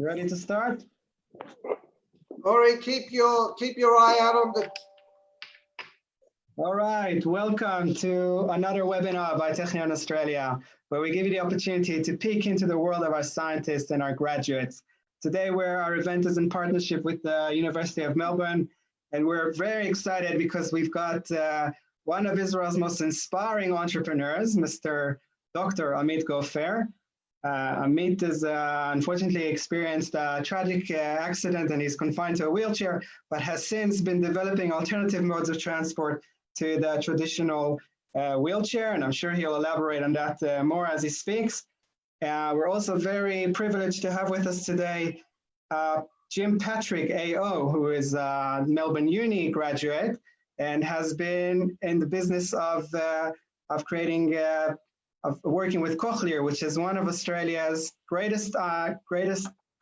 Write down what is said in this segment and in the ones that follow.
Ready to start? Ori, keep your eye out on the. All right, welcome to another webinar by Technion Australia, where we give you the opportunity to peek into the world of our scientists and our graduates. Today, our event is in partnership with the University of Melbourne, and we're very excited because we've got one of Israel's most inspiring entrepreneurs, Mr. Dr. Amit Goffer. Amit has unfortunately experienced a tragic accident and he's confined to a wheelchair, but has since been developing alternative modes of transport to the traditional wheelchair, and I'm sure he'll elaborate on that more as he speaks. We're also very privileged to have with us today Jim Patrick, AO, who is a Melbourne Uni graduate and has been in the business of creating working with Cochlear, which is one of Australia's greatest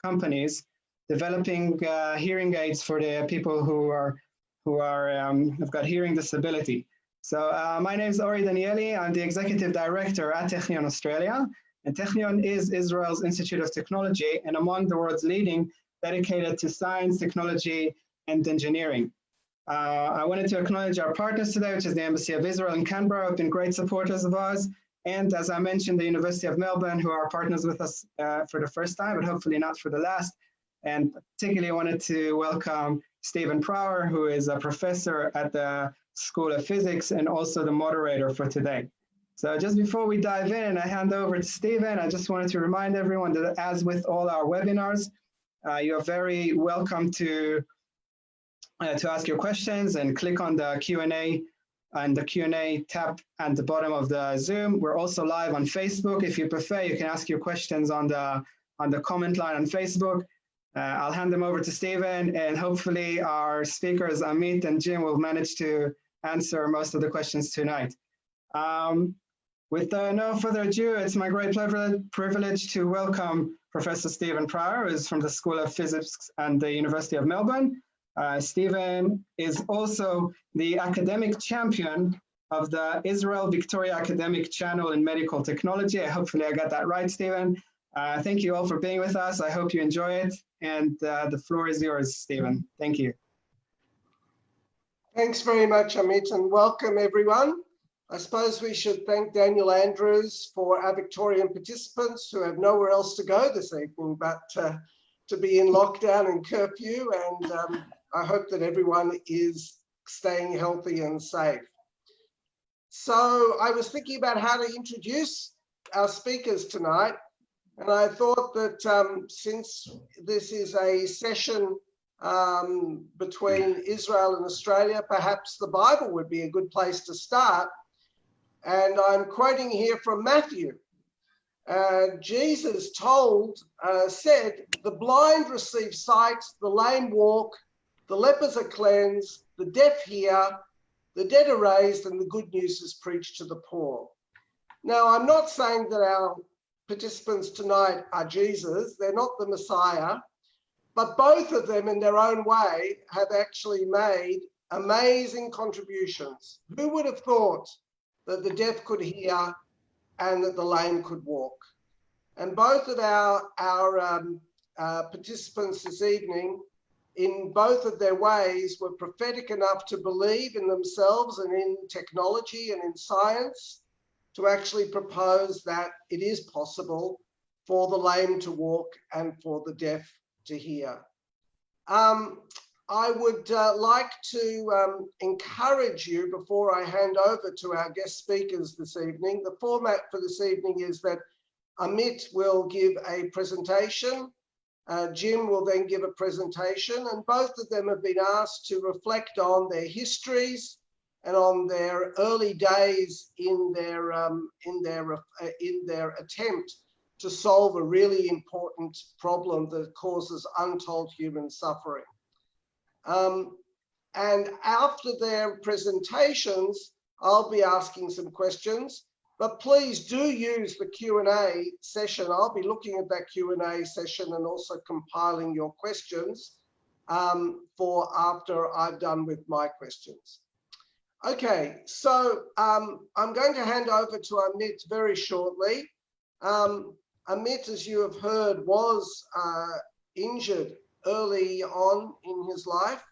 companies developing hearing aids for the people who have got hearing disability. So my name is Ori Danieli. I'm the Executive Director at Technion Australia, and Technion is Israel's Institute of Technology and among the world's leading dedicated to science, technology, and engineering. I wanted to acknowledge our partners today, which is the Embassy of Israel in Canberra, who have been great supporters of ours. And as I mentioned, the University of Melbourne, who are partners with us for the first time, but hopefully not for the last. And particularly I wanted to welcome Stephen Prower, who is a professor at the School of Physics and also the moderator for today. So just before we dive in and I hand over to Stephen, I just wanted to remind everyone that as with all our webinars, you are very welcome to ask your questions and click on the Q&A and the Q&A tab at the bottom of the Zoom. We're also live on Facebook. If you prefer, you can ask your questions on the comment line on Facebook. I'll hand them over to Stephen, and hopefully our speakers, Amit and Jim, will manage to answer most of the questions tonight. With no further ado, it's my great privilege to welcome Professor Stephen Prower, who is from the School of Physics and the University of Melbourne. Stephen is also the academic champion of the Israel Victoria Academic Channel in Medical Technology. Hopefully I got that right, Stephen. Thank you all for being with us. I hope you enjoy it. And the floor is yours, Stephen. Thank you. Thanks very much, Amit, and welcome everyone. I suppose we should thank Daniel Andrews for our Victorian participants who have nowhere else to go this evening but to be in lockdown and curfew, and I hope that everyone is staying healthy and safe. So I was thinking about how to introduce our speakers tonight, and I thought that since this is a session between Israel and Australia, perhaps the Bible would be a good place to start. And I'm quoting here from Matthew. Jesus said, "The blind receive sight, the lame walk, the lepers are cleansed, the deaf hear, the dead are raised, and the good news is preached to the poor." Now, I'm not saying that our participants tonight are Jesus. They're not the Messiah, but both of them in their own way have actually made amazing contributions. Who would have thought that the deaf could hear and that the lame could walk? And both of our participants this evening, in both of their ways, were prophetic enough to believe in themselves and in technology and in science to actually propose that it is possible for the lame to walk and for the deaf to hear. I would like to encourage you, before I hand over to our guest speakers this evening, the format for this evening is that Amit will give a presentation, Jim will then give a presentation, and both of them have been asked to reflect on their histories and on their early days in their attempt to solve a really important problem that causes untold human suffering. And after their presentations, I'll be asking some questions, but please do use the Q&A session. I'll be looking at that Q&A session and also compiling your questions for after I've done with my questions. Okay, so I'm going to hand over to Amit very shortly. Amit, as you have heard, was injured early on in his life,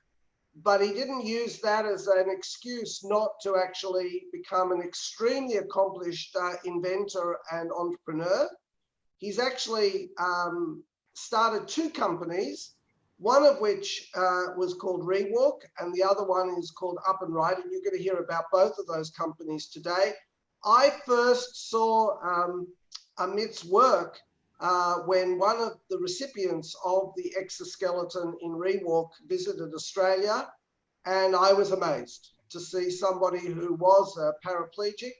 but he didn't use that as an excuse not to actually become an extremely accomplished inventor and entrepreneur. He's actually started 2 companies, one of which was called ReWalk, and the other one is called UPnRIDE, and you're going to hear about both of those companies today. I first saw Amit's work when one of the recipients of the exoskeleton in ReWalk visited Australia, and I was amazed to see somebody who was a paraplegic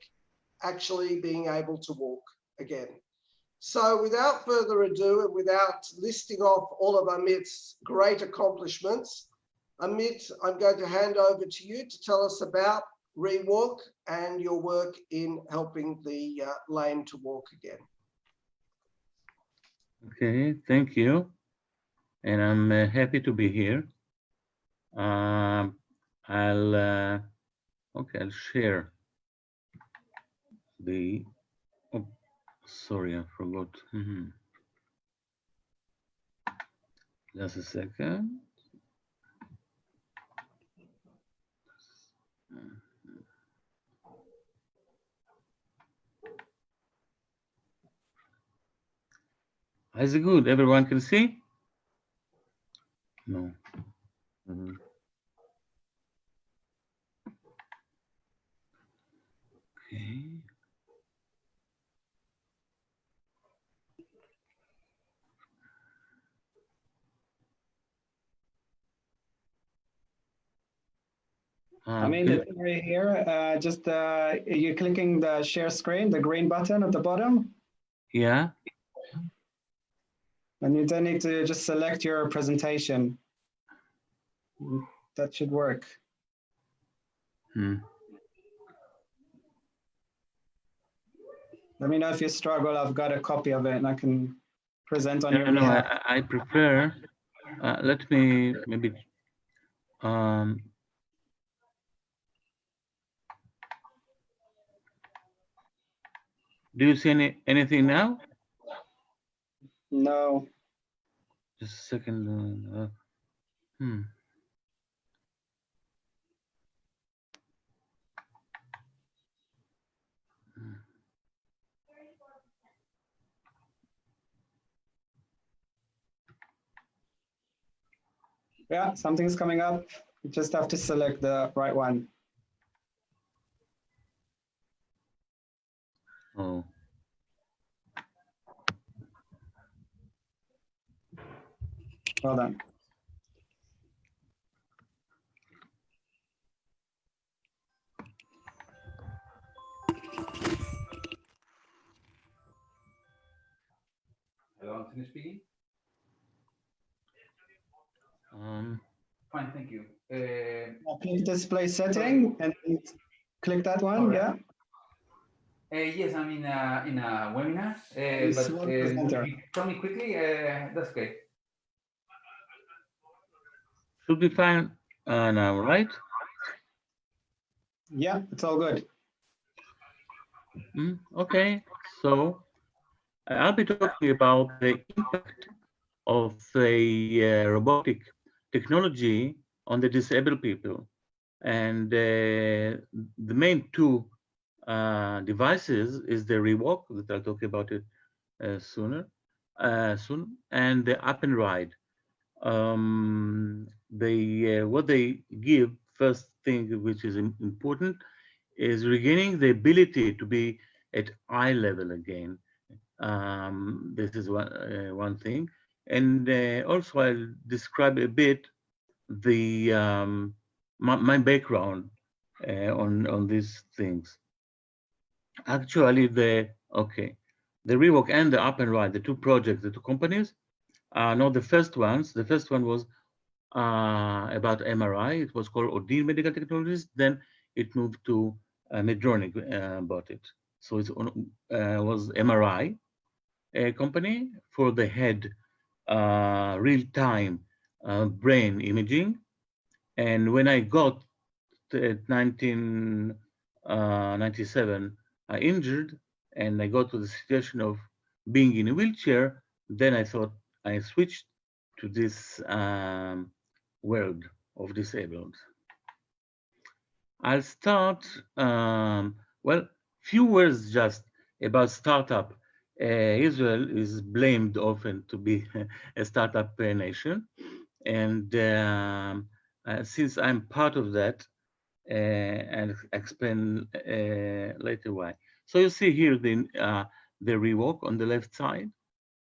actually being able to walk again. So without further ado, and without listing off all of Amit's great accomplishments, Amit, I'm going to hand over to you to tell us about ReWalk and your work in helping the lame to walk again. Okay, thank you. And I'm happy to be here. I'll share the, oh, sorry, I forgot. Just a second. Is it good? Everyone can see? No. Okay. I mean, it's right here. You're clicking the share screen, the green button at the bottom. Yeah. And you then need to just select your presentation. That should work. Let me know if you struggle. I've got a copy of it and I can present on your behalf. No, I prefer, let me maybe, do you see anything now? No. Just a second. Yeah, something's coming up. You just have to select the right one. Oh. Well done. Hello, Anthony speaking. Fine, thank you. Click display setting and click that one. Right. Yeah. Yes, I'm in a webinar, but if you tell me quickly, that's great. Should be fine now, right? Yeah, it's all good. Okay, so I'll be talking about the impact of the robotic technology on the disabled people. And the main 2 devices is the ReWalk, that I'll talk about it soon, and the UpnRIDE. What they give, first thing which is important, is regaining the ability to be at eye level again. This is one thing, and also I'll describe a bit the my background on these things. Actually, the ReWalk and the UpnRIDE, the 2 projects, the 2 companies, are not the first ones. The first one was about MRI. It was called Odin Medical Technologies. Then it moved to Medtronic bought it. So it was MRI company for the head real-time brain imaging. And when I got to 1997, I injured and I got to the situation of being in a wheelchair. Then I thought I switched to this world of disabled. I'll start, well, few words just about startup. Israel is blamed often to be a startup nation. And since I'm part of that, and explain later why. So you see here the ReWalk on the left side,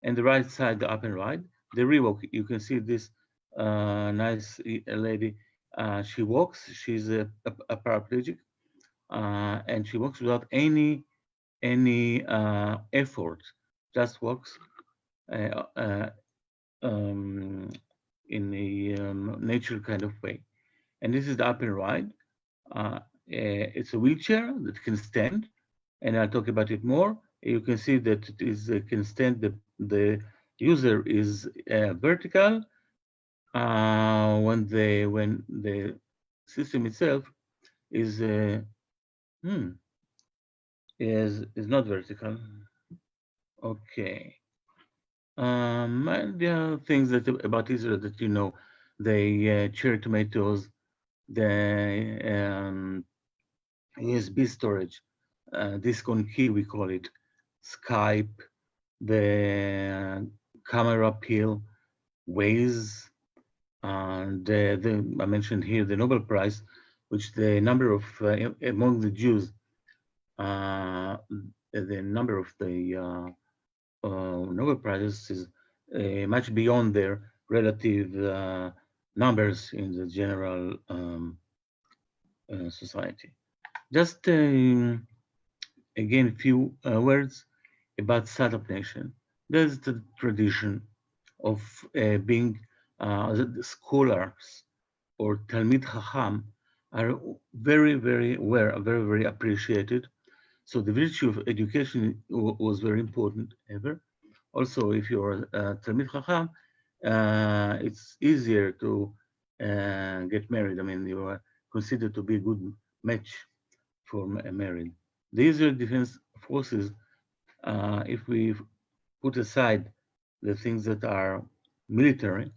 and the right side, the UPnRIDE. The ReWalk, you can see this nice lady. She walks. She's a paraplegic, and she walks without any effort. Just walks in a natural kind of way. And this is the UPnRIDE. It's a wheelchair that can stand, and I'll talk about it more. You can see that it is can stand. The user is vertical when the system itself is not vertical. Okay. And there are things that about Israel that you know. They cherry tomatoes, the USB storage, disk on key, we call it, Skype, the camera pill, Waze, and I mentioned here the Nobel Prize, which the number of, among the Jews, the number of the Nobel Prizes is much beyond their relative numbers in the general society. Just again, a few words about Startup Nation. There's the tradition of being scholars or Talmid Chacham are very, very aware, very, very appreciated. So the virtue of education was very important ever. Also, if you're a Talmid Chacham, it's easier to get married. I mean, you are considered to be a good match for married. The Israel Defense Forces, if we put aside the things that are military,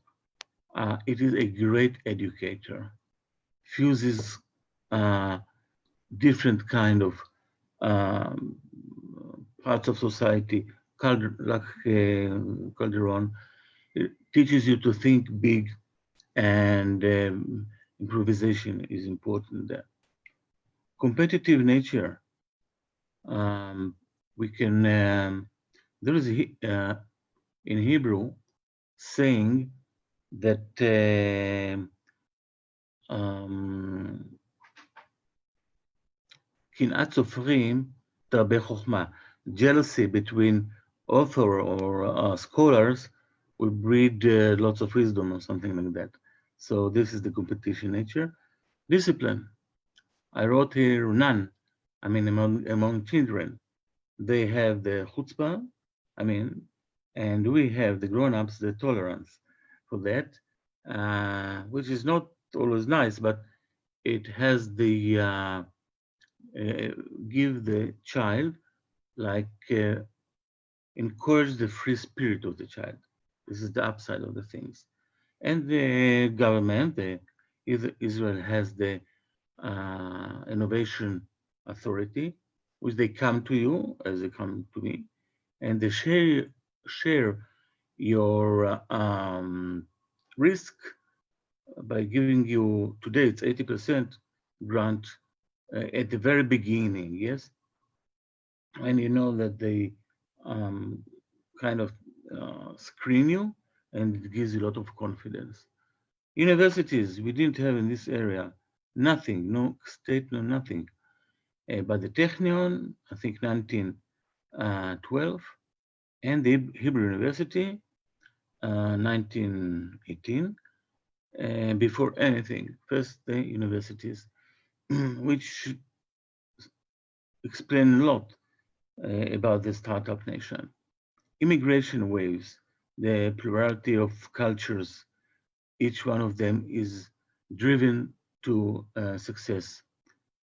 it is a great educator, fuses different kind of parts of society, like Calderon. It teaches you to think big, and improvisation is important there. Competitive nature. We can, there is in Hebrew saying that קנאת סופרים תרבה חוכמה. Jealousy between author or scholars will breed lots of wisdom or something like that. So this is the competition nature. Discipline. I wrote here none. I mean, among children, they have the chutzpah, I mean, and we have the grown-ups, the tolerance for that, which is not always nice, but it has the, give the child, like, encourage the free spirit of the child. This is the upside of the things. And the government, Israel has the innovation authority, which they come to you as they come to me, and they share your risk by giving you, today it's 80% grant at the very beginning, yes? And you know that they kind of screen you, and it gives you a lot of confidence. Universities, we didn't have in this area, nothing, no state, no nothing. But the Technion, I think 1912, and the Hebrew University, 1918, before anything, first the universities, which explain a lot about the startup nation. Immigration waves, the plurality of cultures, each one of them is driven to success.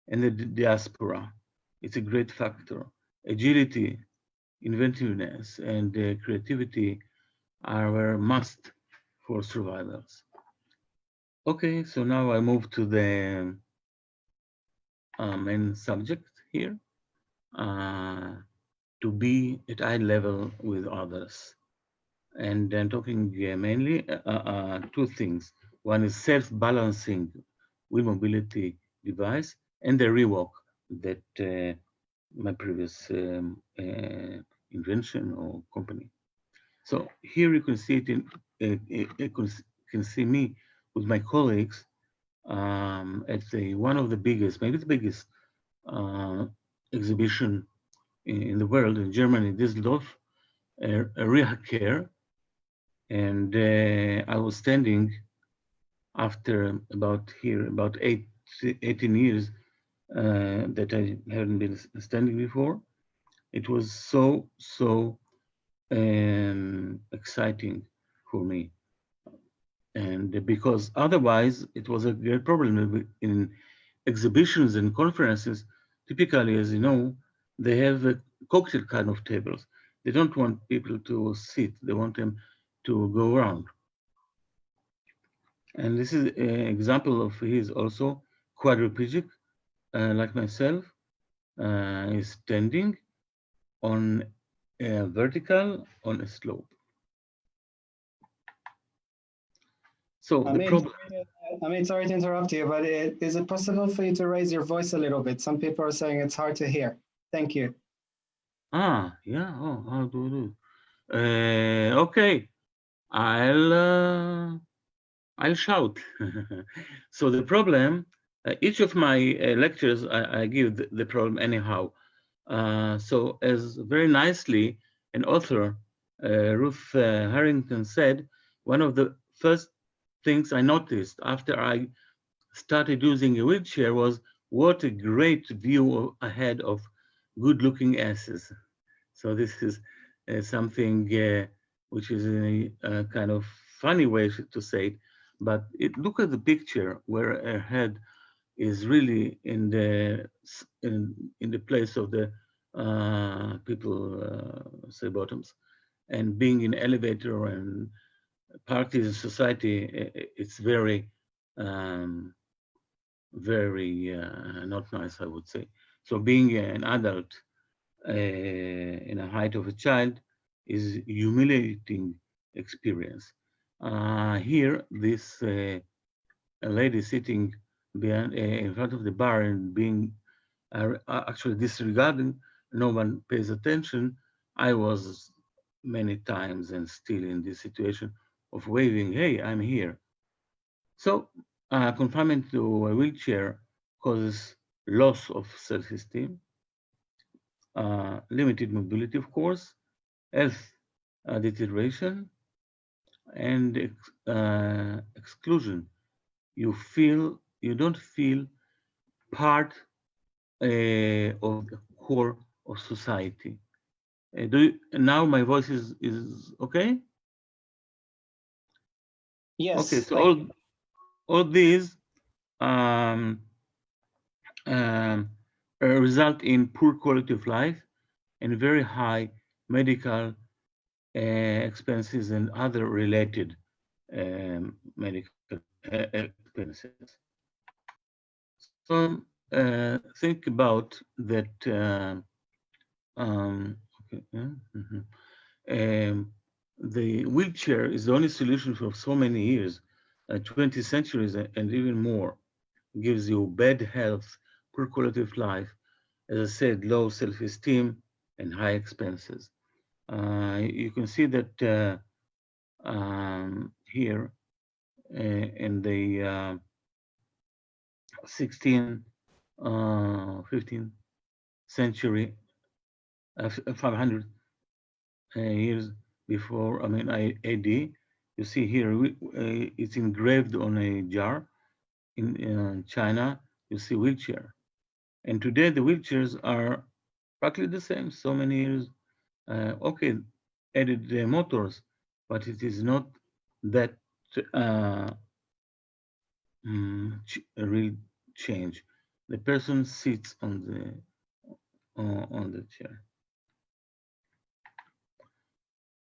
And the diaspora, it's a great factor. Agility, inventiveness, and creativity are a must for survivors. Okay, so now I move to the main subject here, to be at eye level with others. And I'm talking mainly two things. One is self-balancing wheel mobility device, and the ReWalk, that my previous invention or company. So here you can see it in, you can see me with my colleagues at one of the biggest, maybe the biggest exhibition in the world, in Germany, Düsseldorf, ReHacker. And I was standing after about 18 years that I haven't been standing before. It was so exciting for me. And because otherwise it was a great problem in exhibitions and conferences. Typically, as you know, they have a cocktail kind of tables. They don't want people to sit. They want them to go around. And this is an example of his also quadriplegic, like myself, is standing on a vertical on a slope. So the problem. I mean, sorry to interrupt you, but is it possible for you to raise your voice a little bit? Some people are saying it's hard to hear. Thank you. Ah, yeah. Oh, how do I do it? Okay, I'll shout. So the problem, each of my lectures, I give the problem anyhow. So as very nicely an author, Ruth Harrington said, one of the first things I noticed after I started using a wheelchair was what a great view ahead of good-looking asses. So this is something which is a kind of funny way to say it, but look at the picture where her head is really in the place of the people say bottoms, and being in elevator and parties in society, it's very not nice, I would say. So being an adult in a height of a child is humiliating experience. Here, this a lady sitting behind, in front of the bar and being actually disregarding, no one pays attention. I was many times and still in this situation of waving, hey, I'm here. So confinement to a wheelchair causes loss of self-esteem, limited mobility, of course, health deterioration, and exclusion. You don't feel part of the core of society. Now my voice is okay? Yes. Okay, so all these result in poor quality of life and very high medical expenses and other related medical expenses. So think about that. The wheelchair is the only solution for so many years, 20 centuries and even more. Gives you bad health, poor quality of life, as I said, low self-esteem and high expenses. You can see that here in the 16th, 15th century, 500 years before, I mean, AD, you see here, it's engraved on a jar. In China, you see wheelchair. And today the wheelchairs are practically the same, so many years. Okay, added motors, but it is not that real change. The person sits on the chair.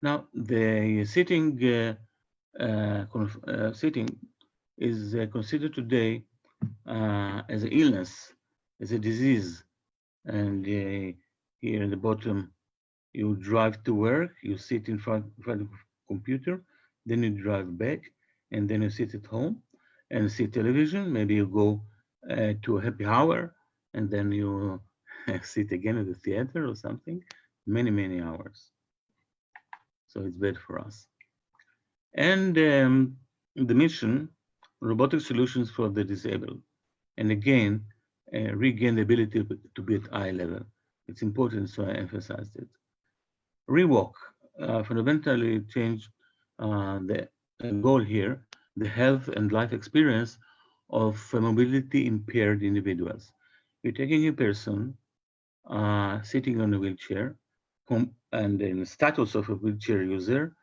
Now the sitting sitting is considered today as an illness, as a disease. And here at the bottom, you drive to work, you sit in front of the computer, then you drive back, and then you sit at home and see television. Maybe you go to a happy hour, and then you sit again at the theater or something, many, many hours. So it's bad for us. And the mission, robotic solutions for the disabled. And again, regain the ability to be at eye level. It's important, so I emphasized it. ReWalk fundamentally changed the goal here, the health and life experience of mobility impaired individuals. You're taking a person sitting on a wheelchair and in the status of a wheelchair user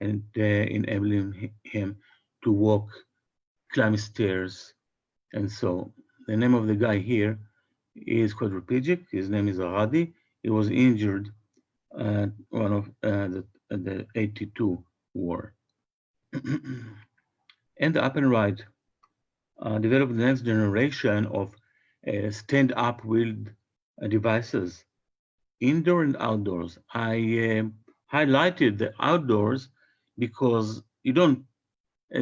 and enabling him to walk, climb stairs, and so. The name of the guy here is quadriplegic. His name is Aradi. He was injured at one of the 82 war. And the UPnRIDE developed the next generation of stand-up wheeled devices, indoor and outdoors. I highlighted the outdoors because you don't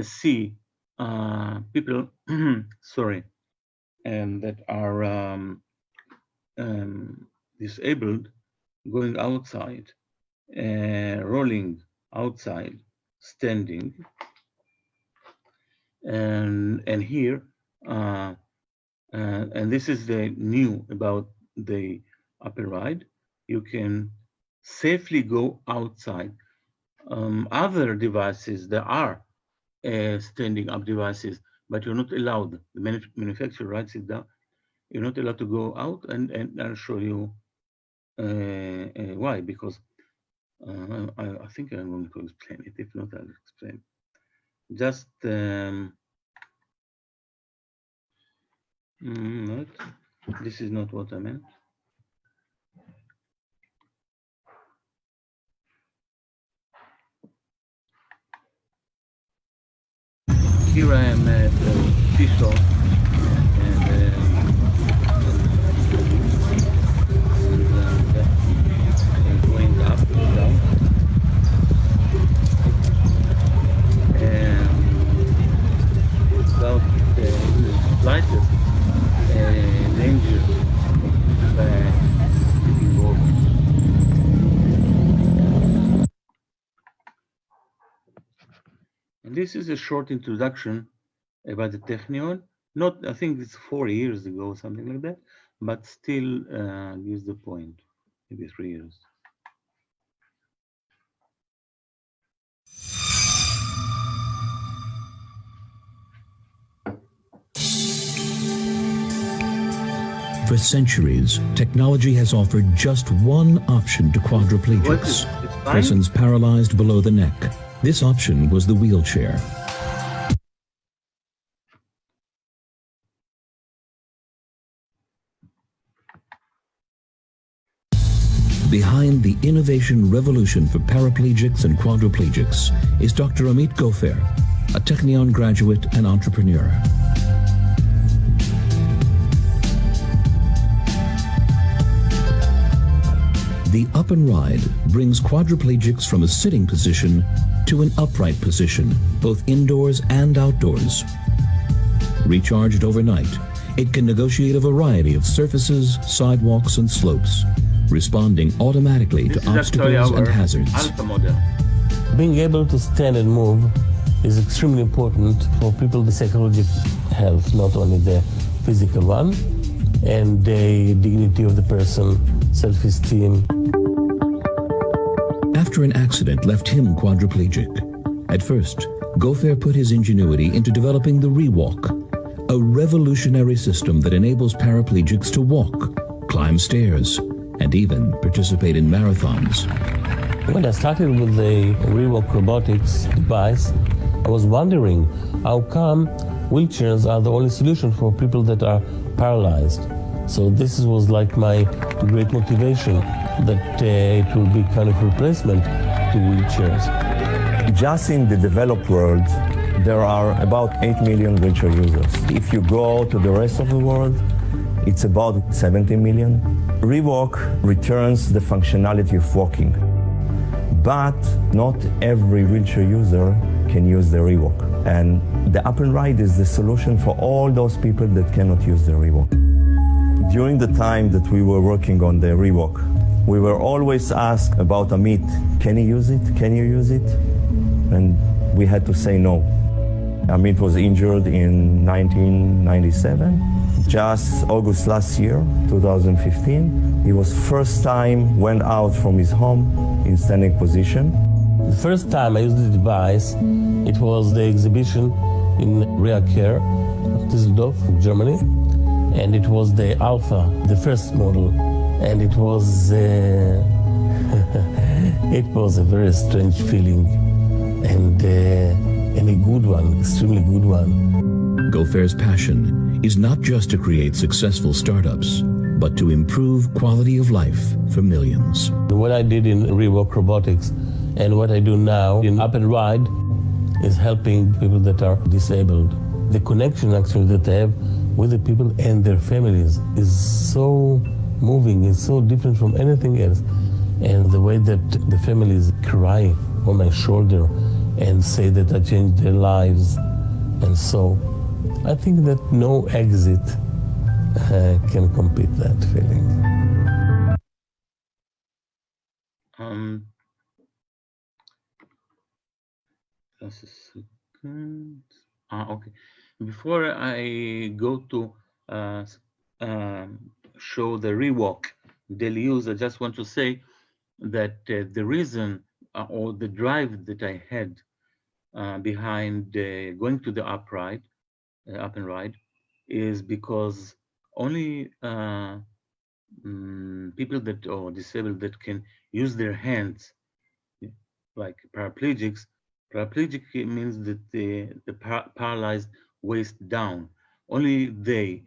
see people, sorry, that are disabled going outside, rolling outside, standing. And here, and this is the new about the UPnRIDE, you can safely go outside. Other devices, there are standing up devices, but you're not allowed. The manufacturer writes it down. You're not allowed to go out, and I'll show you why. Because I think I'm going to explain it. If not, I'll explain. Just this is not what I meant. Here I am at the tea shop, and going up and down, and without the slightest danger of tipping over. And this is a short introduction about the Technion. Not, I think it's 4 years ago, something like that, but still gives the point, maybe 3 years. For centuries, technology has offered just one option to quadriplegics, persons paralyzed below the neck. This option was the wheelchair. Behind the innovation revolution for paraplegics and quadriplegics is Dr. Amit Goffer, a Technion graduate and entrepreneur. The UPnRIDE brings quadriplegics from a sitting position to an upright position, both indoors and outdoors. Recharged overnight, it can negotiate a variety of surfaces, sidewalks, and slopes, responding automatically to obstacles and hazards. Being able to stand and move is extremely important for people with psychological health, not only the physical one, and the dignity of the person, self-esteem. After an accident left him quadriplegic, at first, Goffer put his ingenuity into developing the ReWalk, a revolutionary system that enables paraplegics to walk, climb stairs, and even participate in marathons. When I started with the ReWalk robotics device, I was wondering how come wheelchairs are the only solution for people that are paralyzed. So this was like my great motivation that it will be kind of replacement to wheelchairs. Just in the developed world, there are about 8 million wheelchair users. If you go to the rest of the world, it's about 70 million. ReWalk returns the functionality of walking, but not every wheelchair user can use the ReWalk. And the UPnRIDE is the solution for all those people that cannot use the ReWalk. During the time that we were working on the ReWalk, we were always asked about Amit, can he use it? Can you use it? And we had to say no. Amit was injured in 1997. Just August last year, 2015, he was first time went out from his home in standing position. The first time I used the device, it was the exhibition in ReWalk of Düsseldorf, Germany, and it was the Alpha, the first model, and it was it was a very strange feeling, and a good one, extremely good one. Goffer's passion is not just to create successful startups, but to improve quality of life for millions. What I did in ReWalk Robotics and what I do now in UpnRIDE is helping people that are disabled. The connection actually that I have with the people and their families is so moving, it's so different from anything else. And the way that the families cry on my shoulder and say that I changed their lives, and so I think that no exit can compete that feeling. Just a second. Okay. Before I go to show the ReWalk daily use, I just want to say that the reason or the drive that I had behind going to the UpnRIDE is because only people that are disabled that can use their hands, like paraplegics. Paraplegic means that the paralyzed waist down. Only they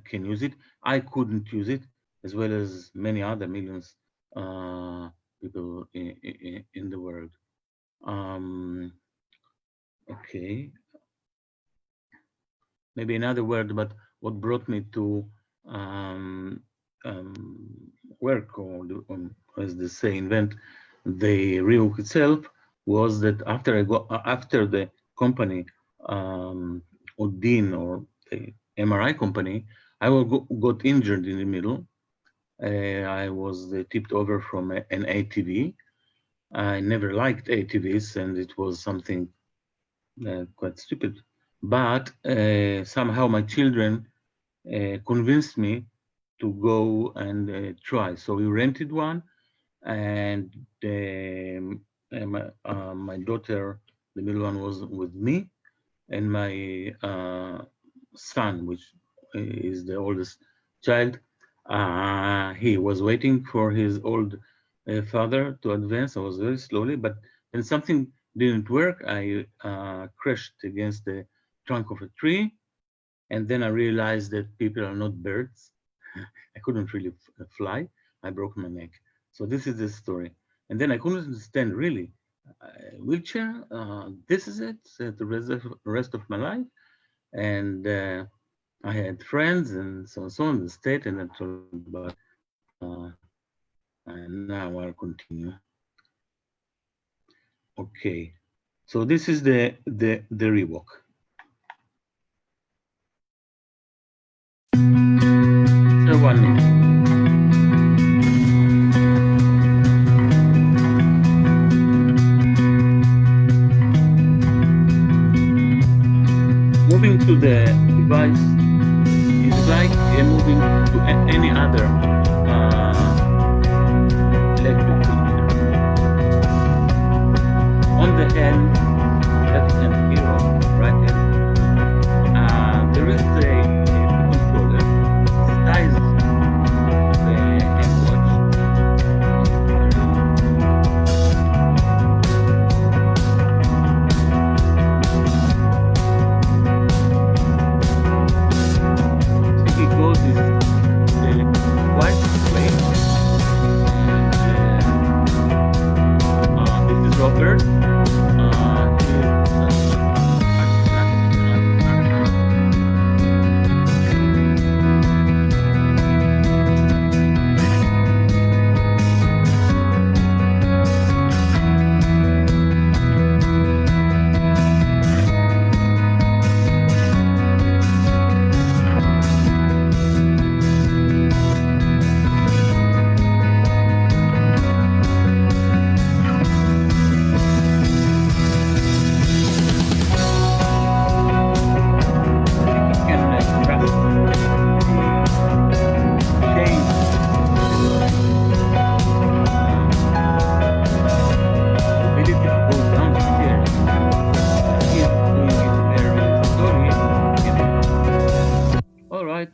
can use it. I couldn't use it, as well as many other millions people in the world. Okay. Maybe another word about what brought me to work, or as they say, invent the ReWalk itself, was that after the company Odin, or the MRI company, I got injured in the middle. I was tipped over from an ATV. I never liked ATVs, and it was something quite stupid. But somehow my children convinced me to go and try. So we rented one, and my daughter, the middle one, was with me, and my son, which is the oldest child, he was waiting for his old father to advance. I was very slowly, but then something didn't work. I crashed against the trunk of a tree, and then I realized that people are not birds. I couldn't really fly. I broke my neck. So this is the story. And then I couldn't understand, really, wheelchair, this is it, the rest of my life. And I had friends and so on in the state, and I told about, and now I'll continue. Okay, so this is the ReWalk. So 1 minute. Moving to the device is like moving to any other electric equipment. On the hand, left hand here, or right hand, there is a controller, size the hand watch. He goes is the white plate. This is Robert.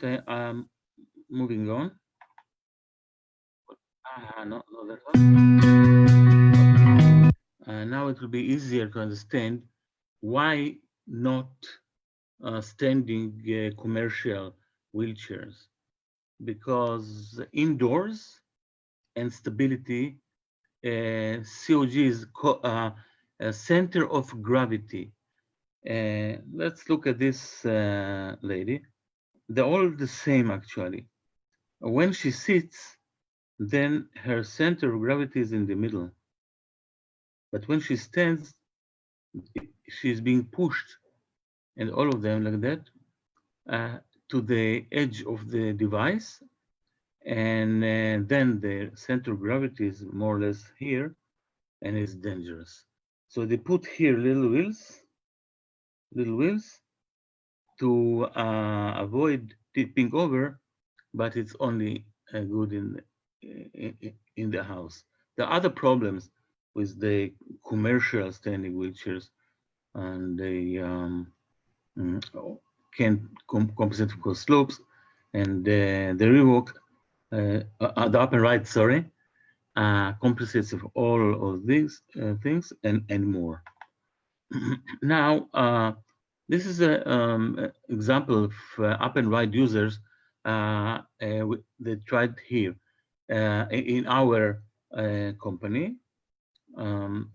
that, I'm moving on. No, that one. Now it will be easier to understand why not standing commercial wheelchairs. Because indoors and stability, COG is a center of gravity. Let's look at this lady. They're all the same, actually. When she sits, then her center of gravity is in the middle. But when she stands, she's being pushed, and all of them like that, to the edge of the device. And then the center of gravity is more or less here, and it's dangerous. So they put here little wheels to avoid tipping over, but it's only good in the house. There are other problems with the commercial standing wheelchairs, and they can't compensate for slopes, and the ReWalk, the UpnRIDE, sorry, compensates of all of these things and more. Now, this is an example of UpnRIDE users they tried here in our company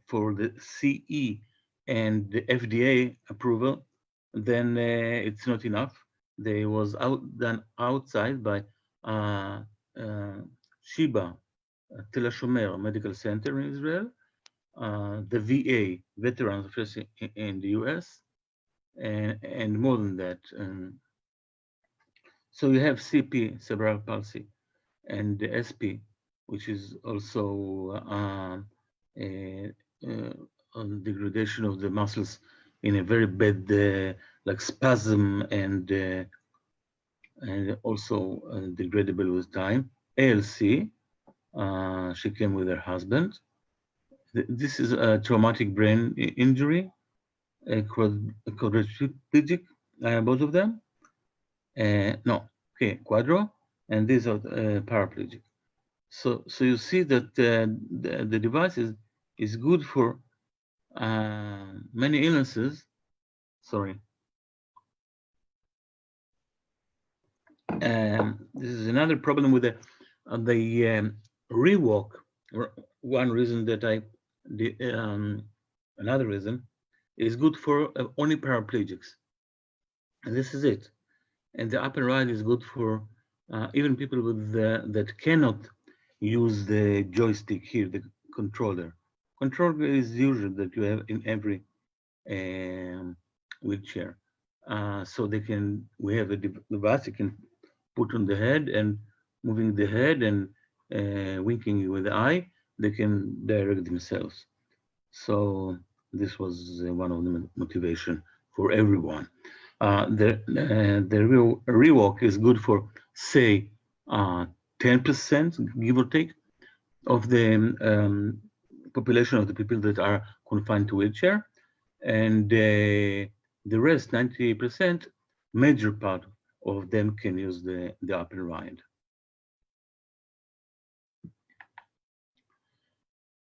for the CE and the FDA approval. Then it's not enough. They was done outside by Sheba Tel HaShomer Medical Center in Israel, the VA, Veterans Affairs in the US, and more than that. So you have CP, cerebral palsy, and the SP, which is also degradation of the muscles in a very bad, like spasm, and also degradable with time. ALC, she came with her husband. This is a traumatic brain injury, a quadriplegic, both of them. No, okay, quadro, and these are paraplegic. So you see that the device is good for many illnesses. Sorry. This is another problem with the ReWalk. One reason that another reason is good for only paraplegics, and this is it. And the UpnRIDE is good for even people with that cannot use the joystick here, the controller. Controller is usual that you have in every wheelchair. So we have a device you can put on the head, and moving the head and winking with the eye, they can direct themselves. So this was one of the motivation for everyone. The ReWalk is good for, say, 10%, give or take, of the population of the people that are confined to wheelchair, and the rest, 90%, major part of them can use the UpnRIDE.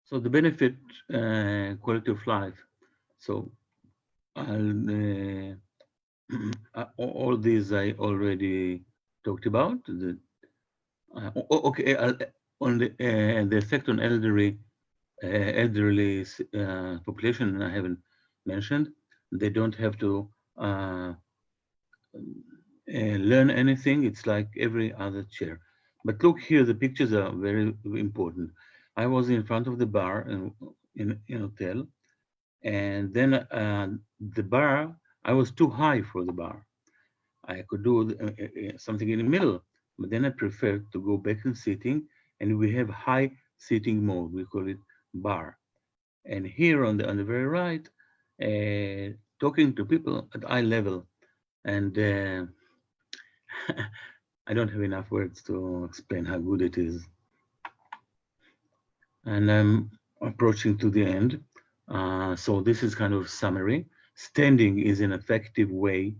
So the benefit, quality of life. So all these I already talked about. Okay, on the effect on elderly population, I haven't mentioned. They don't have to learn anything. It's like every other chair. But look here, the pictures are very important. I was in front of the bar in a hotel, and then the bar, I was too high for the bar. I could do something in the middle, but then I prefer to go back in seating, and we have high seating mode. We call it bar. And here on the very right, talking to people at eye level, and I don't have enough words to explain how good it is. And I'm approaching to the end. So this is kind of summary. Standing is an effective way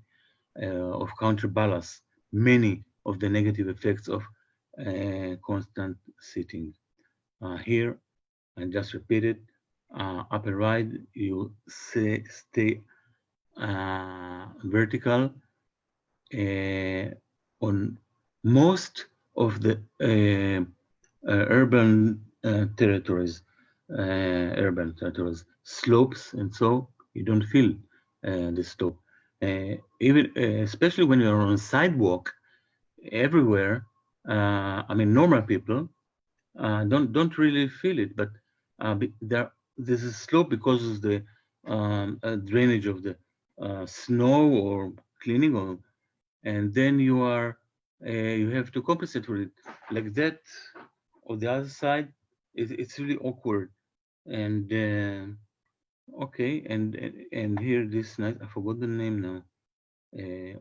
of counterbalance many of the negative effects of constant sitting. Here, I just repeated, UPnRIDE, you stay vertical on most of the urban territories, slopes, and so you don't feel the slope. Even especially when you're on a sidewalk, everywhere. I mean, normal people don't really feel it, but this is slope because of the drainage of the snow or cleaning, and then you have to compensate for it like that. On the other side, it's really awkward. And okay, and here this nice, I forgot the name now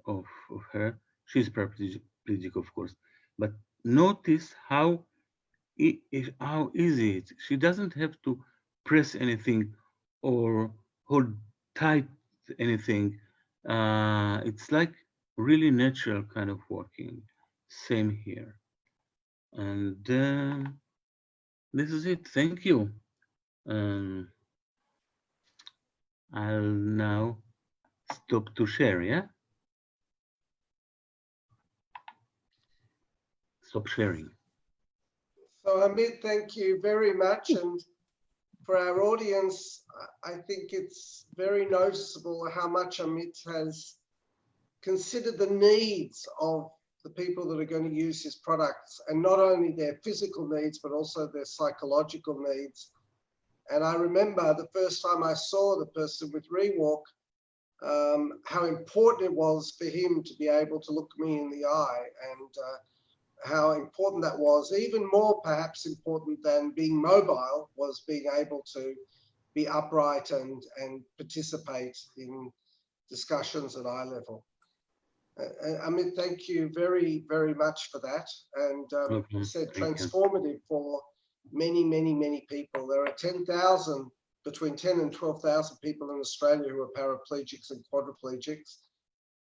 of her. She's paraplegic, of course, but notice how easy it is. She doesn't have to press anything or hold tight anything. It's like really natural kind of walking. Same here. And this is it. Thank you. I'll now stop to share, yeah? Stop sharing. So Amit, thank you very much. And for our audience, I think it's very noticeable how much Amit has considered the needs of the people that are going to use his products, and not only their physical needs, but also their psychological needs. And I remember the first time I saw the person with ReWalk, how important it was for him to be able to look me in the eye, and how important that was. Even more perhaps important than being mobile was being able to be upright and participate in discussions at eye level. Amit, thank you very, very much for that. And you said transformative for many, many, many people. There are 10,000, between 10 and 12,000 people in Australia who are paraplegics and quadriplegics.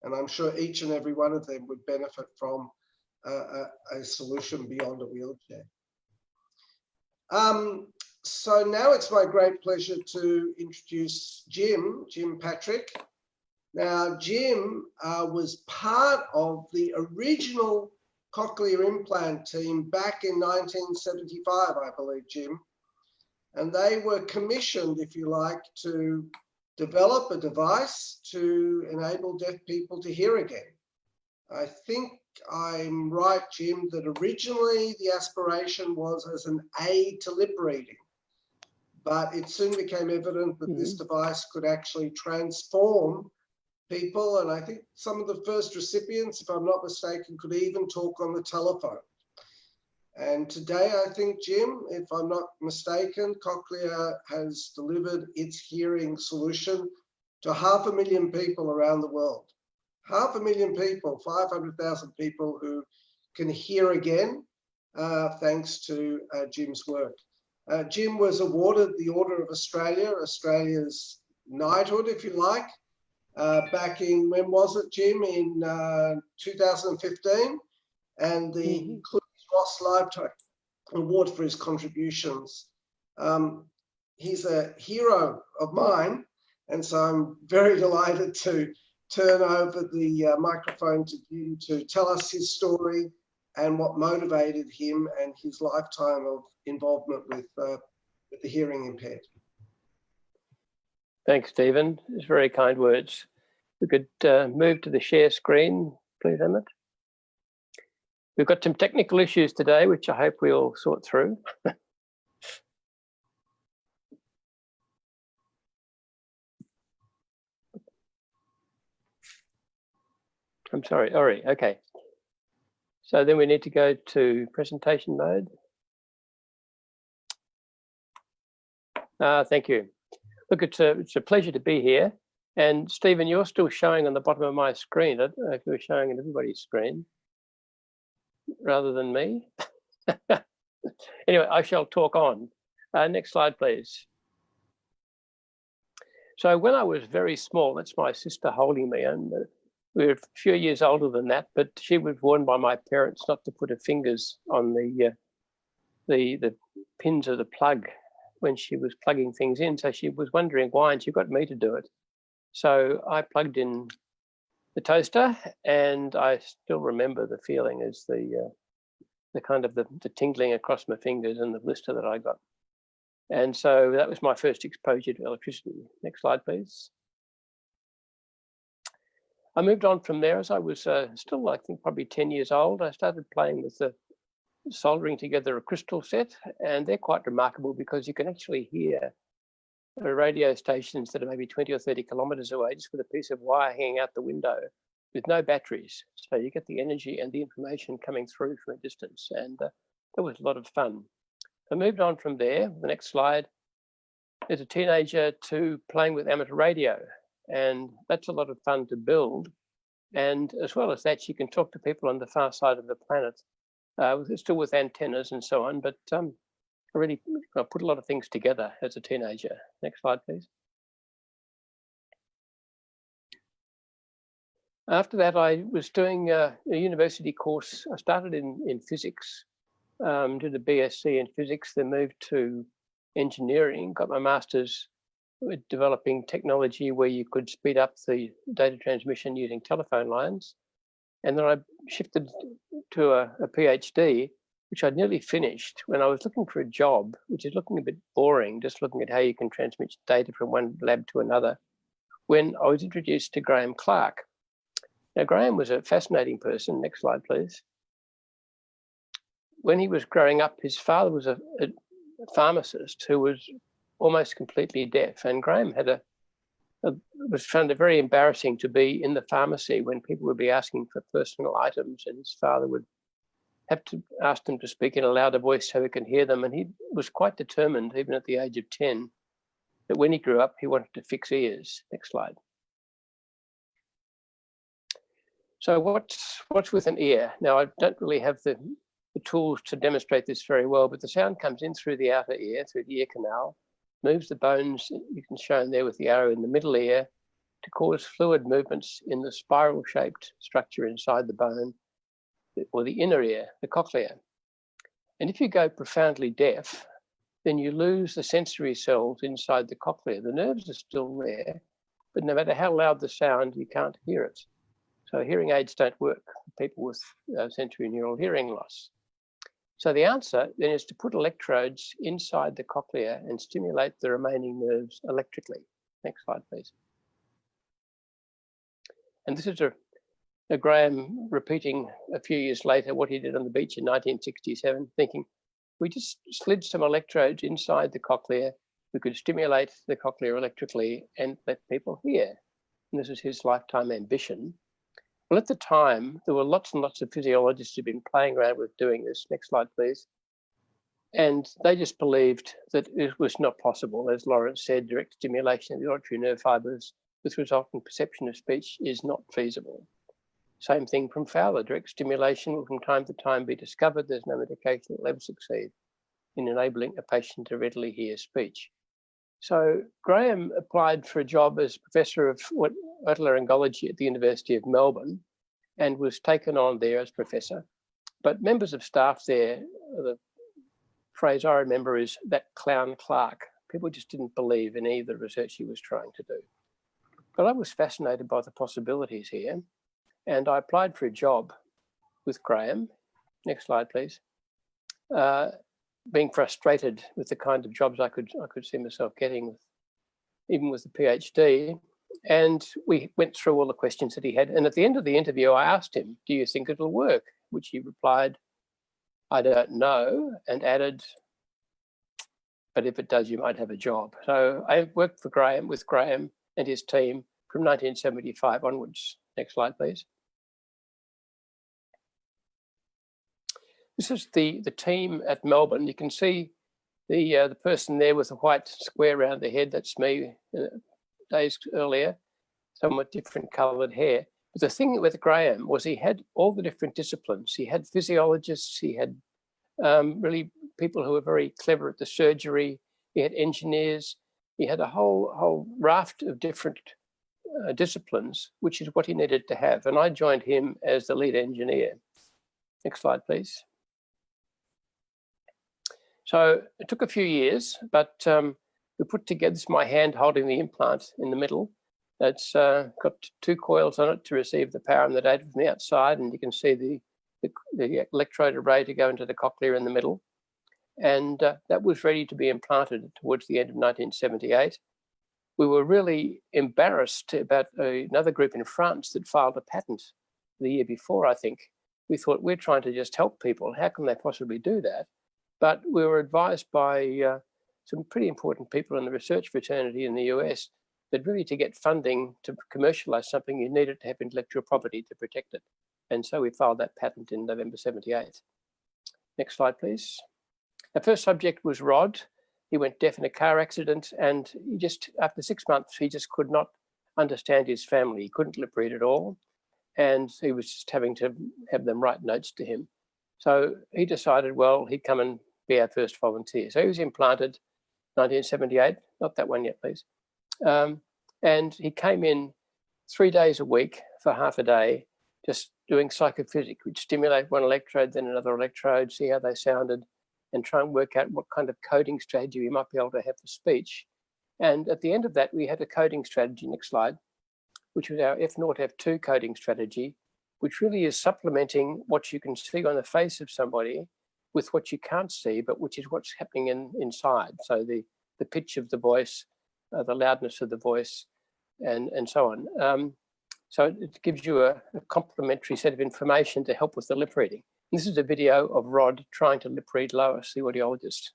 And I'm sure each and every one of them would benefit from a solution beyond a wheelchair. So now it's my great pleasure to introduce Jim Patrick. Now, Jim was part of the original cochlear implant team back in 1975, I believe, Jim. And they were commissioned, if you like, to develop a device to enable deaf people to hear again. I think I'm right, Jim, that originally the aspiration was as an aid to lip reading, but it soon became evident that this device could actually transform people. And I think some of the first recipients, if I'm not mistaken, could even talk on the telephone. And today, I think, Jim, if I'm not mistaken, Cochlear has delivered its hearing solution to 500,000 people around the world. 500,000 people, 500,000 people who can hear again, thanks to Jim's work. Jim was awarded the Order of Australia, Australia's knighthood, if you like, back in, when was it, Jim? In 2015, and the Ross Lifetime Award for his contributions. He's a hero of mine, and so I'm very delighted to turn over the microphone to Jim to tell us his story and what motivated him and his lifetime of involvement with the hearing impaired. Thanks, Stephen. It's very kind words. We could move to the share screen, please, Emmett. We've got some technical issues today, which I hope we'll sort through. I'm sorry, Ori, okay. So then we need to go to presentation mode. Thank you. Look, it's a pleasure to be here. And Stephen, you're still showing on the bottom of my screen. I don't know if you're showing on everybody's screen rather than me. Anyway, I shall talk on. Next slide, please. So when I was very small, that's my sister holding me, and We were a few years older than that, but she was warned by my parents not to put her fingers on the pins of the plug when she was plugging things in. So she was wondering why, and she got me to do it. So I plugged in the toaster, and I still remember the feeling as the kind of the tingling across my fingers and the blister that I got. And so that was my first exposure to electricity. Next slide, please. I moved on from there as I was still, I think, probably 10 years old. I started playing with the soldering together a crystal set, and they're quite remarkable because you can actually hear a radio stations that are maybe 20 or 30 kilometers away just with a piece of wire hanging out the window with no batteries. So you get the energy and the information coming through from a distance, and that was a lot of fun. I moved on from there, the next slide, as a teenager to playing with amateur radio, and that's a lot of fun to build. And as well as that, you can talk to people on the far side of the planet, still with antennas and so on, but I really put a lot of things together as a teenager. Next slide, please. After that, I was doing a university course. I started in physics, did a BSc in physics, then moved to engineering, got my master's with developing technology where you could speed up the data transmission using telephone lines. And then I shifted to a PhD, which I'd nearly finished when I was looking for a job, which is looking a bit boring, just looking at how you can transmit data from one lab to another, when I was introduced to Graham Clark. Now, Graham was a fascinating person. Next slide, please. When he was growing up, his father was a pharmacist who was almost completely deaf, and Graham had was found it very embarrassing to be in the pharmacy when people would be asking for personal items, and his father would have to ask them to speak in a louder voice so he can hear them. And he was quite determined, even at the age of 10, that when he grew up, he wanted to fix ears. Next slide. So what's with an ear? Now, I don't really have the tools to demonstrate this very well, but the sound comes in through the outer ear, through the ear canal, moves the bones, you can show there with the arrow in the middle ear, to cause fluid movements in the spiral-shaped structure inside the bone, or the inner ear, the cochlea. And if you go profoundly deaf, then you lose the sensory cells inside the cochlea. The nerves are still there, but no matter how loud the sound, you can't hear it. So hearing aids don't work for people with sensory neural hearing loss. So the answer then is to put electrodes inside the cochlea and stimulate the remaining nerves electrically. Next slide, please. And this is a Graham repeating a few years later what he did on the beach in 1967, thinking, we just slid some electrodes inside the cochlea, we could stimulate the cochlea electrically and let people hear. And this is his lifetime ambition. Well, at the time, there were lots and lots of physiologists who'd been playing around with doing this. Next slide, please. And they just believed that it was not possible. As Lawrence said, direct stimulation of the auditory nerve fibers with resultant perception of speech is not feasible. Same thing from Fowler. Direct stimulation will from time to time be discovered. There's no medication that will ever succeed in enabling a patient to readily hear speech. So Graham applied for a job as professor of otolaryngology at the University of Melbourne and was taken on there as professor. But members of staff there, the phrase I remember is that clown Clark. People just didn't believe in any of the research he was trying to do. But I was fascinated by the possibilities here, and I applied for a job with Graham. Next slide, please. Being frustrated with the kind of jobs I could see myself getting, even with the PhD. And we went through all the questions that he had. And at the end of the interview, I asked him, do you think it'll work? Which he replied, I don't know, and added, but if it does, you might have a job. So I worked for Graham, with Graham and his team from 1975 onwards. Next slide, please. This is the team at Melbourne. You can see the person there with the white square around the head. That's me days earlier, somewhat different coloured hair. But the thing with Graham was he had all the different disciplines. He had physiologists, he had really people who were very clever at the surgery, he had engineers, he had a whole raft of different disciplines, which is what he needed to have. And I joined him as the lead engineer. Next slide, please. So it took a few years, but we put together, this is my hand holding the implant in the middle. It's got 2 coils on it to receive the power and the data from the outside, and you can see the electrode array to go into the cochlear in the middle. And that was ready to be implanted towards the end of 1978. We were really embarrassed about another group in France that filed a patent the year before, I think. We thought, we're trying to just help people. How can they possibly do that? But we were advised by some pretty important people in the research fraternity in the US that really to get funding to commercialize something, you needed to have intellectual property to protect it. And so we filed that patent in November 78. Next slide, please. Our first subject was Rod. He went deaf in a car accident, and he just, after 6 months, he just could not understand his family. He couldn't lip read at all. And he was just having to have them write notes to him. So he decided, well, he'd come and be our first volunteer. So he was implanted 1978, not that one yet, please. And he came in 3 days a week for half a day, just doing psychophysics, which stimulate one electrode, then another electrode, see how they sounded, and try and work out what kind of coding strategy we might be able to have for speech. And at the end of that, we had a coding strategy, next slide, which was our F0, F2 coding strategy, which really is supplementing what you can see on the face of somebody with what you can't see, but which is what's happening inside. So the pitch of the voice, the loudness of the voice, and so on. So it gives you a complementary set of information to help with the lip reading. This is a video of Rod trying to lip read Lois, the audiologist.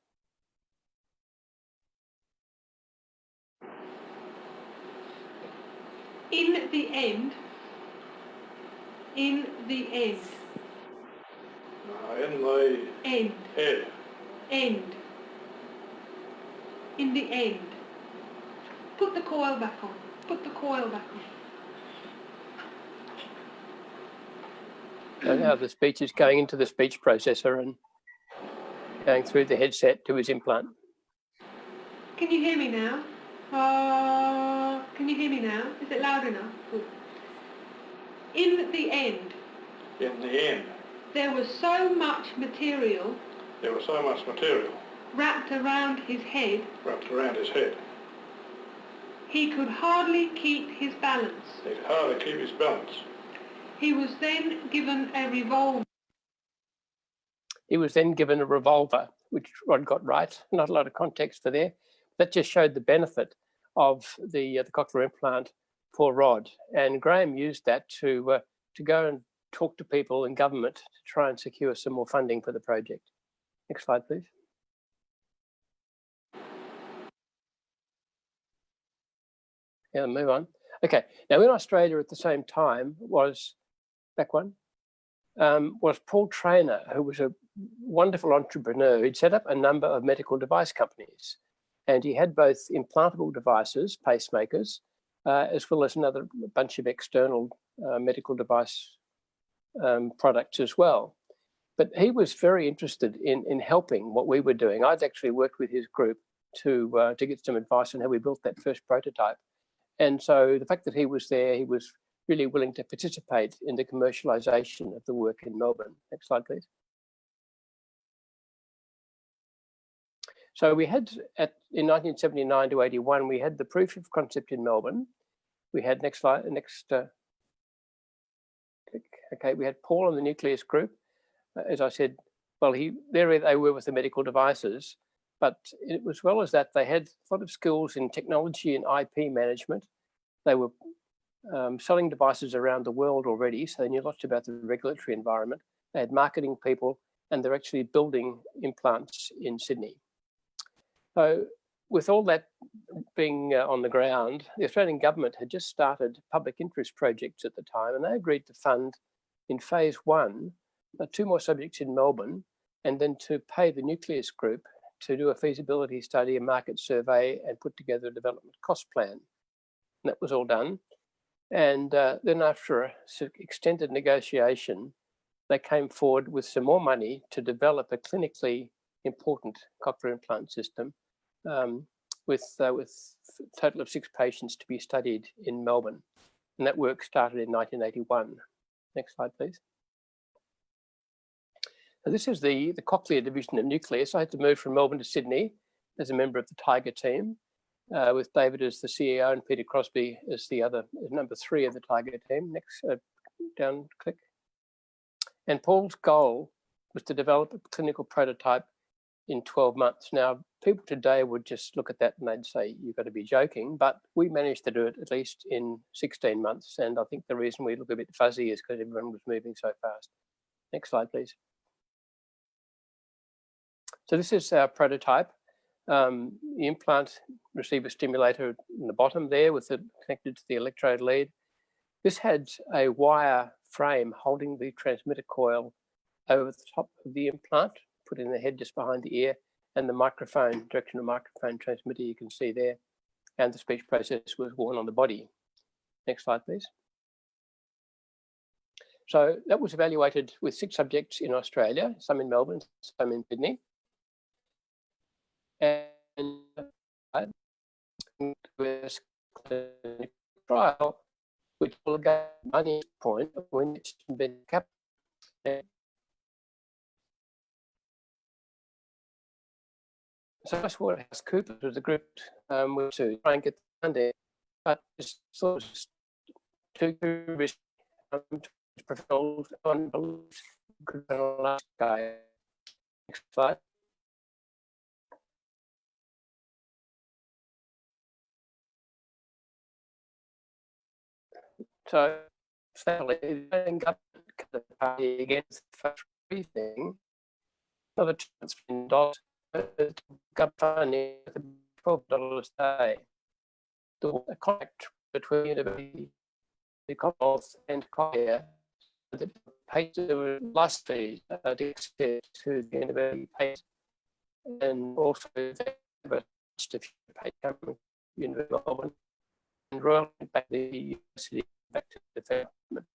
In the end. In the end. In the end. Head. End. In the end. Put the coil back on. Put the coil back on. So now the speech is going into the speech processor and going through the headset to his implant. Can you hear me now? Can you hear me now? Is it loud enough? Good. In the end. In the end. There was so much material. There was so much material. Wrapped around his head. Wrapped around his head. He could hardly keep his balance. He could hardly keep his balance. He was then given a revolver. He was then given a revolver, which Rod got right. Not a lot of context for there. That just showed the benefit of the cochlear implant for Rod. And Graham used that to go and talk to people in government to try and secure some more funding for the project. Next slide, please. Yeah, move on. Okay, now in Australia at the same time was, back one, was Paul Traynor, who was a wonderful entrepreneur. He'd set up a number of medical device companies, and he had both implantable devices, pacemakers, as well as another bunch of external medical device products as well. But he was very interested in helping what we were doing. I'd actually worked with his group to get some advice on how we built that first prototype. And so the fact that he was there, he was really willing to participate in the commercialization of the work in Melbourne. Next slide, please. So we had, in 1979 to 81, we had the proof of concept in Melbourne. We had, next slide, okay, we had Paul and the Nucleus group. As I said, well, there they were with the medical devices, but as well as that, they had a lot of skills in technology and IP management. They were selling devices around the world already, so they knew lots about the regulatory environment. They had marketing people, and they're actually building implants in Sydney. So with all that being on the ground, the Australian government had just started public interest projects at the time, and they agreed to fund in phase 1, 2 more subjects in Melbourne, and then to pay the Nucleus group to do a feasibility study, a market survey, and put together a development cost plan. And that was all done. And then after a extended negotiation, they came forward with some more money to develop a clinically important cochlear implant system. with a total of 6 patients to be studied in Melbourne. And that work started in 1981. Next slide, please. So this is the Cochlear division of Nucleus. I had to move from Melbourne to Sydney as a member of the Tiger team, with David as the CEO and Peter Crosby as the other, number 3 of the Tiger team. Next, down click. And Paul's goal was to develop a clinical prototype in 12 months. Now, people today would just look at that and they'd say, you've got to be joking, but we managed to do it at least in 16 months. And I think the reason we look a bit fuzzy is because everyone was moving so fast. Next slide, please. So this is our prototype. The implant receiver stimulator in the bottom there with it connected to the electrode lead. This had a wire frame holding the transmitter coil over the top of the implant, put in the head just behind the ear, and the microphone, directional microphone transmitter you can see there, and the speech processor was worn on the body. Next slide, please. So that was evaluated with 6 subjects in Australia, some in Melbourne, some in Sydney. And with a trial, which will get money point when it's been capped. So PricewaterhouseCoopers was the group was to try and get the funding, but it's sort of too risky. Professionals on the last guy. Next slide. So sadly, the party against the thing. Another chance in dollars. Got funding $12 a day. The contract between University of Commonwealth and Cochlear that paid the last fees to access to the university pays, and also the paid coming University of Melbourne and royalty back to the university, back to the federal government.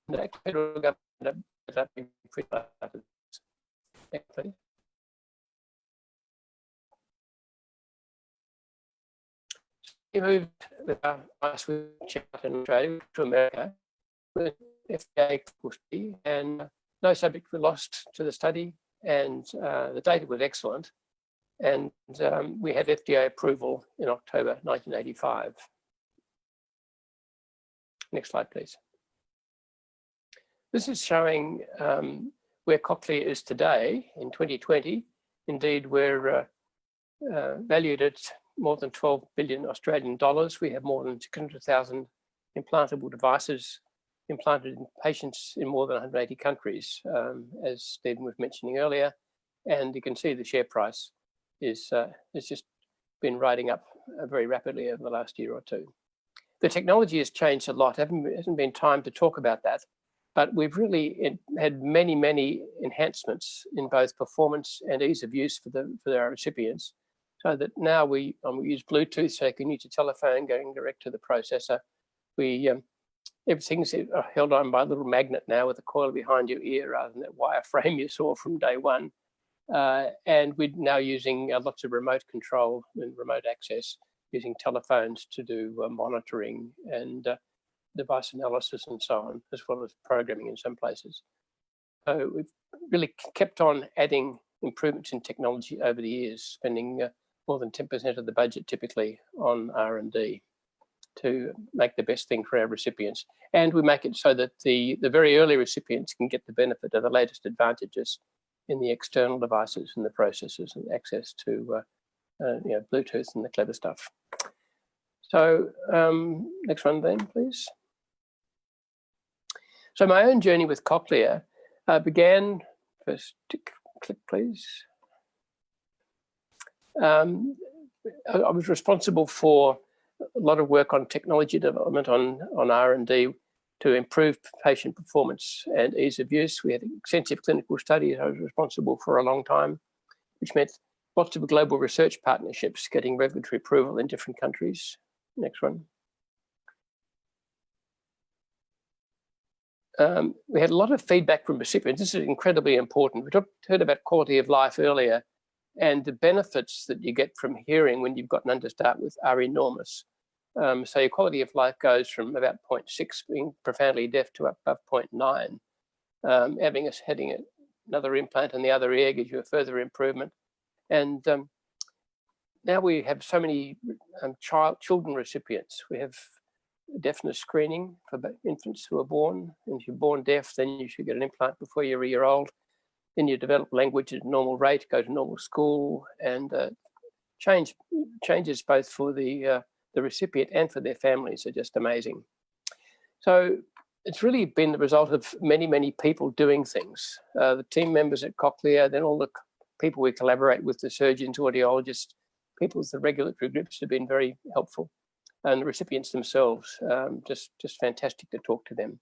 And the federal government ended up being pretty bad. Next, please. We moved with our ReWalk chapter in Australia to America with FDA study, and no subjects were lost to the study, and the data was excellent. And we had FDA approval in October 1985. Next slide, please. This is showing where Cochlear is today in 2020. Indeed, we're valued at more than 12 billion Australian dollars. We have more than 600,000 implantable devices implanted in patients in more than 180 countries, as Stephen was mentioning earlier. And you can see the share price is it's just been riding up very rapidly over the last year or two. The technology has changed a lot. Hasn't been time to talk about that, but we've really had many enhancements in both performance and ease of use for our recipients. So that now we use Bluetooth, so you can use your telephone going direct to the processor. Everything's held on by a little magnet now with a coil behind your ear rather than that wire frame you saw from day one. And we're now using lots of remote control and remote access, using telephones to do monitoring and device analysis and so on, as well as programming in some places. So we've really kept on adding improvements in technology over the years, spending more than 10% of the budget typically on R&D to make the best thing for our recipients. And we make it so that the very early recipients can get the benefit of the latest advantages in the external devices and the processors and access to Bluetooth and the clever stuff. So next one then, please. So my own journey with Cochlear began, first click please. I was responsible for a lot of work on technology development on R&D to improve patient performance and ease of use. We had extensive clinical studies I was responsible for a long time, which meant lots of global research partnerships, getting regulatory approval in different countries. Next one. We had a lot of feedback from recipients. This is incredibly important. We heard about quality of life earlier. And the benefits that you get from hearing when you've got none to start with are enormous. So your quality of life goes from about 0.6 being profoundly deaf to above 0.9. Having another implant in the other ear gives you a further improvement. And now we have so many children recipients. We have deafness screening for infants who are born. And if you're born deaf, then you should get an implant before you're a year old. Then you develop language at a normal rate, go to normal school, and changes both for the recipient and for their families are just amazing. So it's really been the result of many, many people doing things. The team members at Cochlear, then all the people we collaborate with, the surgeons, audiologists, people with the regulatory groups have been very helpful. And the recipients themselves, just fantastic to talk to them.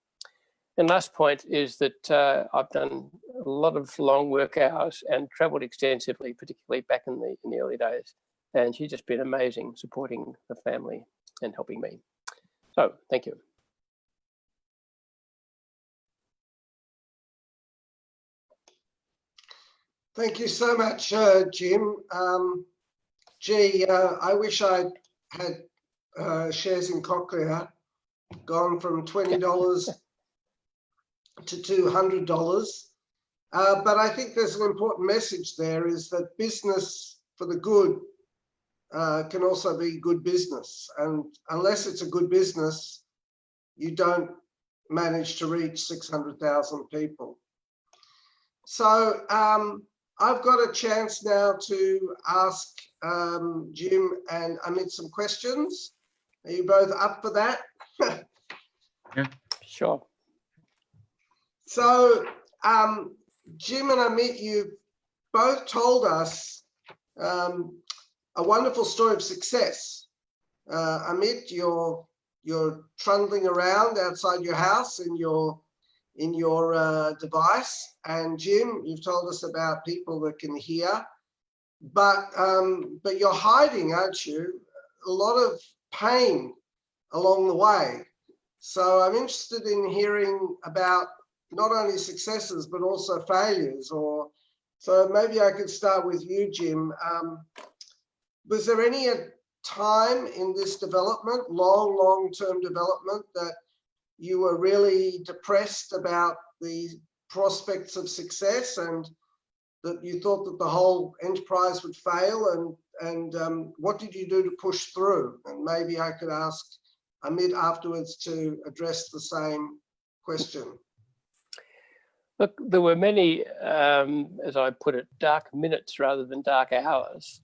And last point is that I've done a lot of long work hours and traveled extensively, particularly back in the early days. And she's just been amazing supporting the family and helping me. So thank you. Thank you so much, Jim. I wish I had shares in Cochlear, gone from $20 to $200. But I think there's an important message there, is that business for the good can also be good business. And unless it's a good business, you don't manage to reach 600,000 people. So I've got a chance now to ask Jim and Amit some questions. Are you both up for that? Yeah. Sure. So Jim and Amit, you both told us a wonderful story of success. Amit, you're trundling around outside your house in your device, and Jim, you've told us about people that can hear, but you're hiding, aren't you? A lot of pain along the way. So I'm interested in hearing about not only successes but also failures. So maybe I could start with you, Jim. Was there any time in this development, long-term development, that you were really depressed about the prospects of success and that you thought that the whole enterprise would fail? And what did you do to push through? And maybe I could ask Amit afterwards to address the same question. Look, there were many, as I put it, dark minutes rather than dark hours.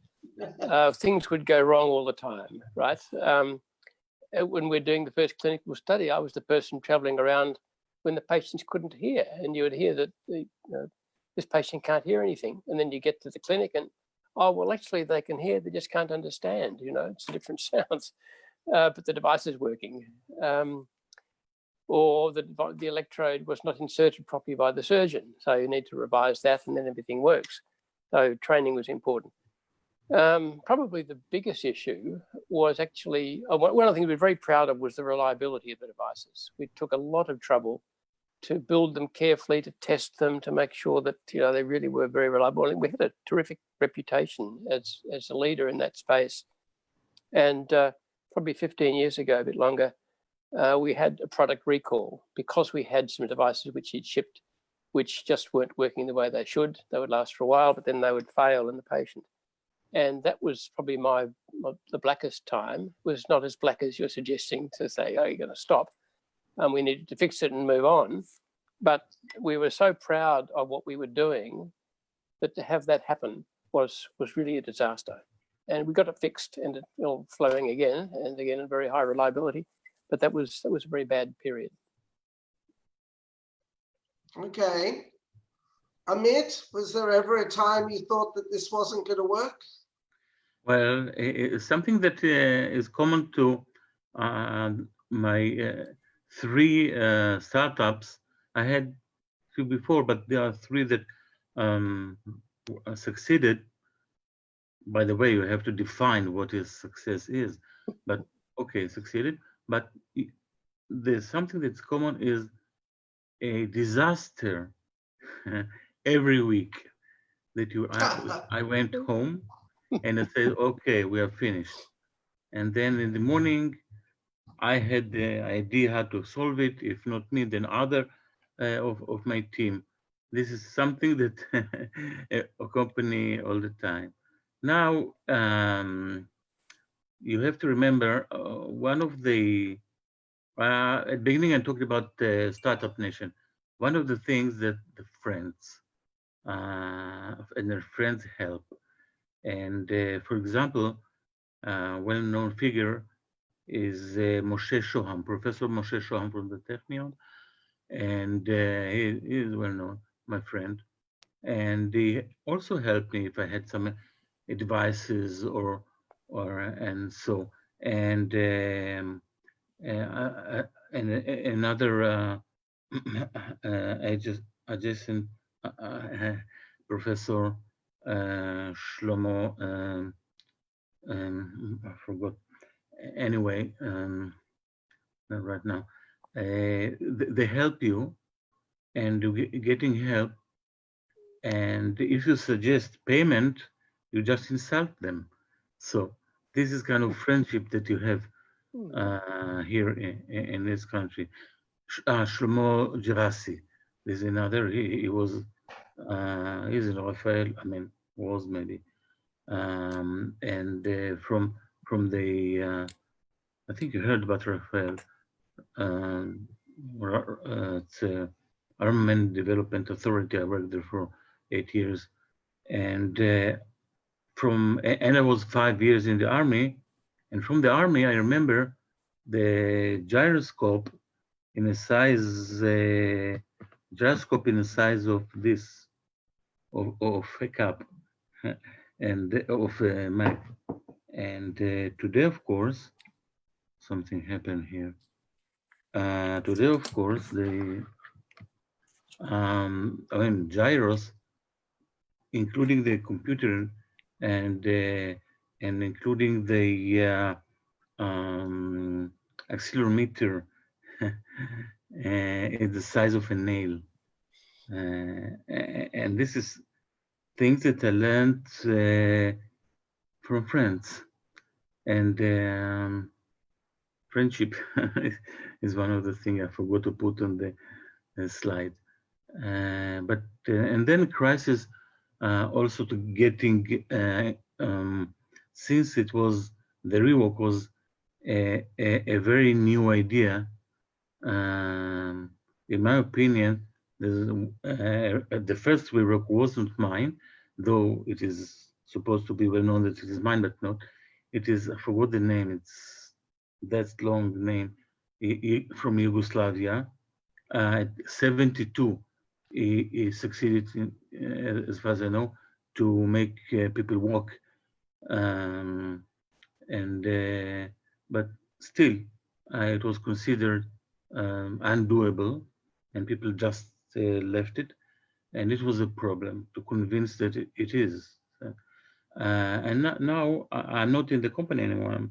Things would go wrong all the time, right? When we're doing the first clinical study, I was the person traveling around when the patients couldn't hear, and you would hear that this patient can't hear anything. And then you get to the clinic and, oh, well, actually they can hear, they just can't understand, it's different sounds, but the device is working. Or the electrode was not inserted properly by the surgeon. So you need to revise that and then everything works. So training was important. Probably the biggest issue was actually, one of the things we're very proud of was the reliability of the devices. We took a lot of trouble to build them carefully, to test them, to make sure that they really were very reliable. And we had a terrific reputation as a leader in that space. And probably 15 years ago, a bit longer, we had a product recall because we had some devices which he'd shipped, which just weren't working the way they should. They would last for a while, but then they would fail in the patient. And that was probably the blackest time. It was not as black as you're suggesting to say, oh, you're going to stop. We needed to fix it and move on. But we were so proud of what we were doing that to have that happen was really a disaster. And we got it fixed and it's flowing again and again at very high reliability. But that was a very bad period. Okay. Amit, was there ever a time you thought that this wasn't going to work? Well, it's something that is common to my 3 startups. I had 2 before, but there are 3 that succeeded. By the way, you have to define what success is. But okay, succeeded. But there's something that's common is a disaster every week. that I went home and I said, okay, we are finished. And then in the morning, I had the idea how to solve it. If not me, then other of my team. This is something that accompany all the time. Now, you have to remember one of the, at the beginning I talked about Startup Nation. One of the things that the friends and their friends help. And for example, well-known figure is Moshe Shoham, Professor Moshe Shoham from the Technion. And he is well-known, my friend. And he also helped me if I had some advices and so. And another adjacent Professor Shlomo, I forgot. Anyway, right now, they help you, and you getting help. And if you suggest payment, you just insult them. So this is kind of friendship that you have here in this country. Shlomo Gerasi is another. He was, he's in Raphael. I mean, was maybe, and from the. I think you heard about Raphael. It's Armament Development Authority. I worked there for 8 years, and I was 5 years in the army, and from the army I remember the gyroscope in a size of this of a cup and of a Mac. And today, of course, something happened here. Today, of course, the gyros, including the computer and including the accelerometer, is the size of a nail. And this is things that I learned from friends. And friendship is one of the things I forgot to put on the slide. And then crisis also to getting, since it was, the ReWalk was a very new idea, in my opinion, the first ReWalk wasn't mine, though it is supposed to be well known that it is mine, but not. It is, I forgot the name, it's that long name, from Yugoslavia. 72, he succeeded, in, as far as I know, to make people walk. But still, it was considered undoable, and people just left it. And it was a problem to convince that it is. And now I'm not in the company anymore,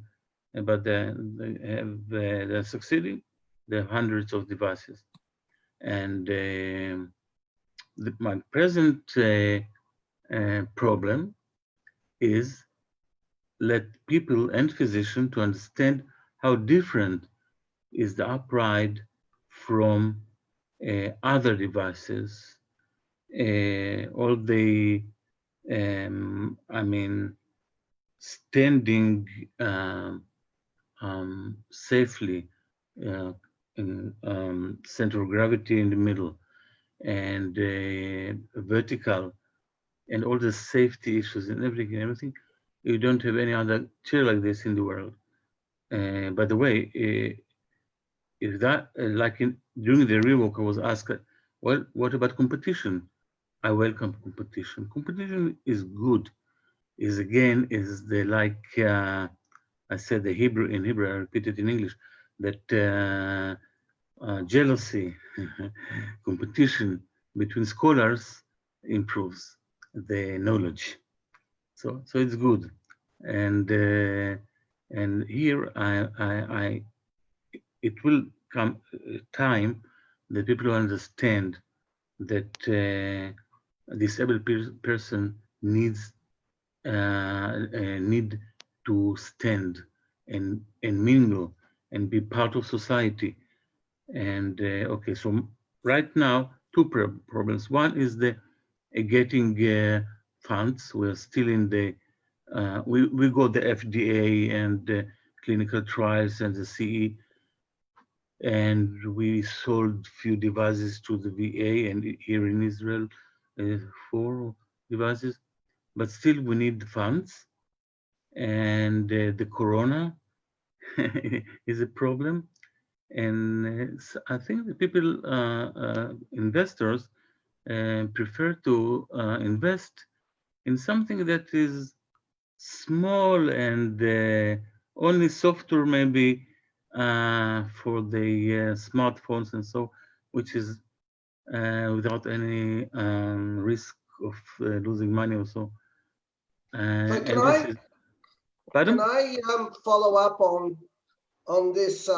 but they're succeeding. They have hundreds of devices. And my present problem is let people and physicians to understand how different is the UPride from other devices. All the, I mean, standing safely in center of gravity in the middle, and vertical, and all the safety issues and everything. You don't have any other chair like this in the world. By the way, if that, during the ReWalk, I was asked, well, what about competition? I welcome competition. Competition is good. Is the, like I said, the Hebrew in Hebrew, I repeat it in English, that jealousy, competition between scholars improves the knowledge. So it's good. And here it will come time that people will understand that a disabled person needs need to stand and mingle and be part of society. And okay, so right now, two problems. One is the getting funds. We're still in the we got the FDA and the clinical trials and the CE, and we sold few devices to the VA and here in Israel, 4 devices, but still we need funds. And the corona is a problem. And I think the people, investors, prefer to invest in something that is small and only software maybe for the smartphones and so, which is without any risk of losing money or so. So can I follow up on this?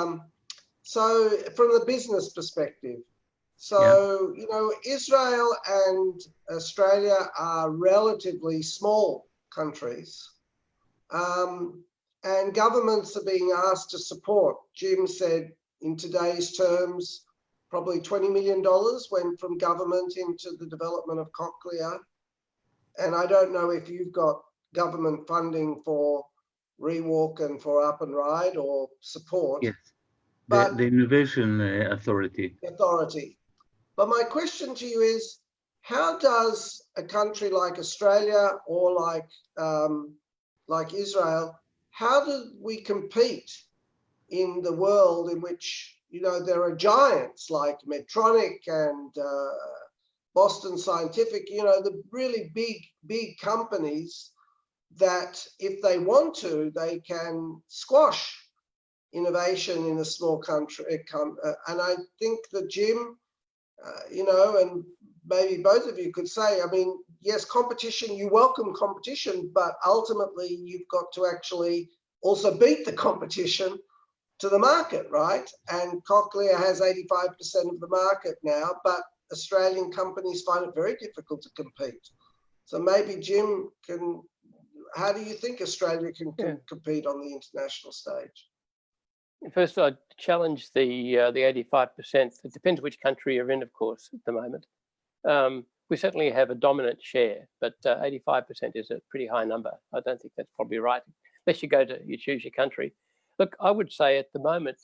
So from the business perspective, so you know, Israel and Australia are relatively small countries, and governments are being asked to support. Jim said in today's terms, probably $20 million went from government into the development of Cochlear. And I don't know if you've got government funding for ReWalk and for UPnRIDE or support. Yes, but the Innovation Authority. But my question to you is, how does a country like Australia or like Israel, how do we compete in the world in which, you know, there are giants like Medtronic and Boston Scientific, you know, the really big companies that if they want to, they can squash innovation in a small country. And I think that Jim, you know, and maybe both of you could say, I mean, yes, competition, you welcome competition, but ultimately you've got to actually also beat the competition to the market, right? And Cochlear has 85% of the market now, but Australian companies find it very difficult to compete. So maybe Jim can, how do you think Australia can compete on the international stage? First, I'd challenge the 85%. It depends which country you're in, of course, at the moment. We certainly have a dominant share, but 85% is a pretty high number. I don't think that's probably right, unless you choose your country. Look, I would say at the moment,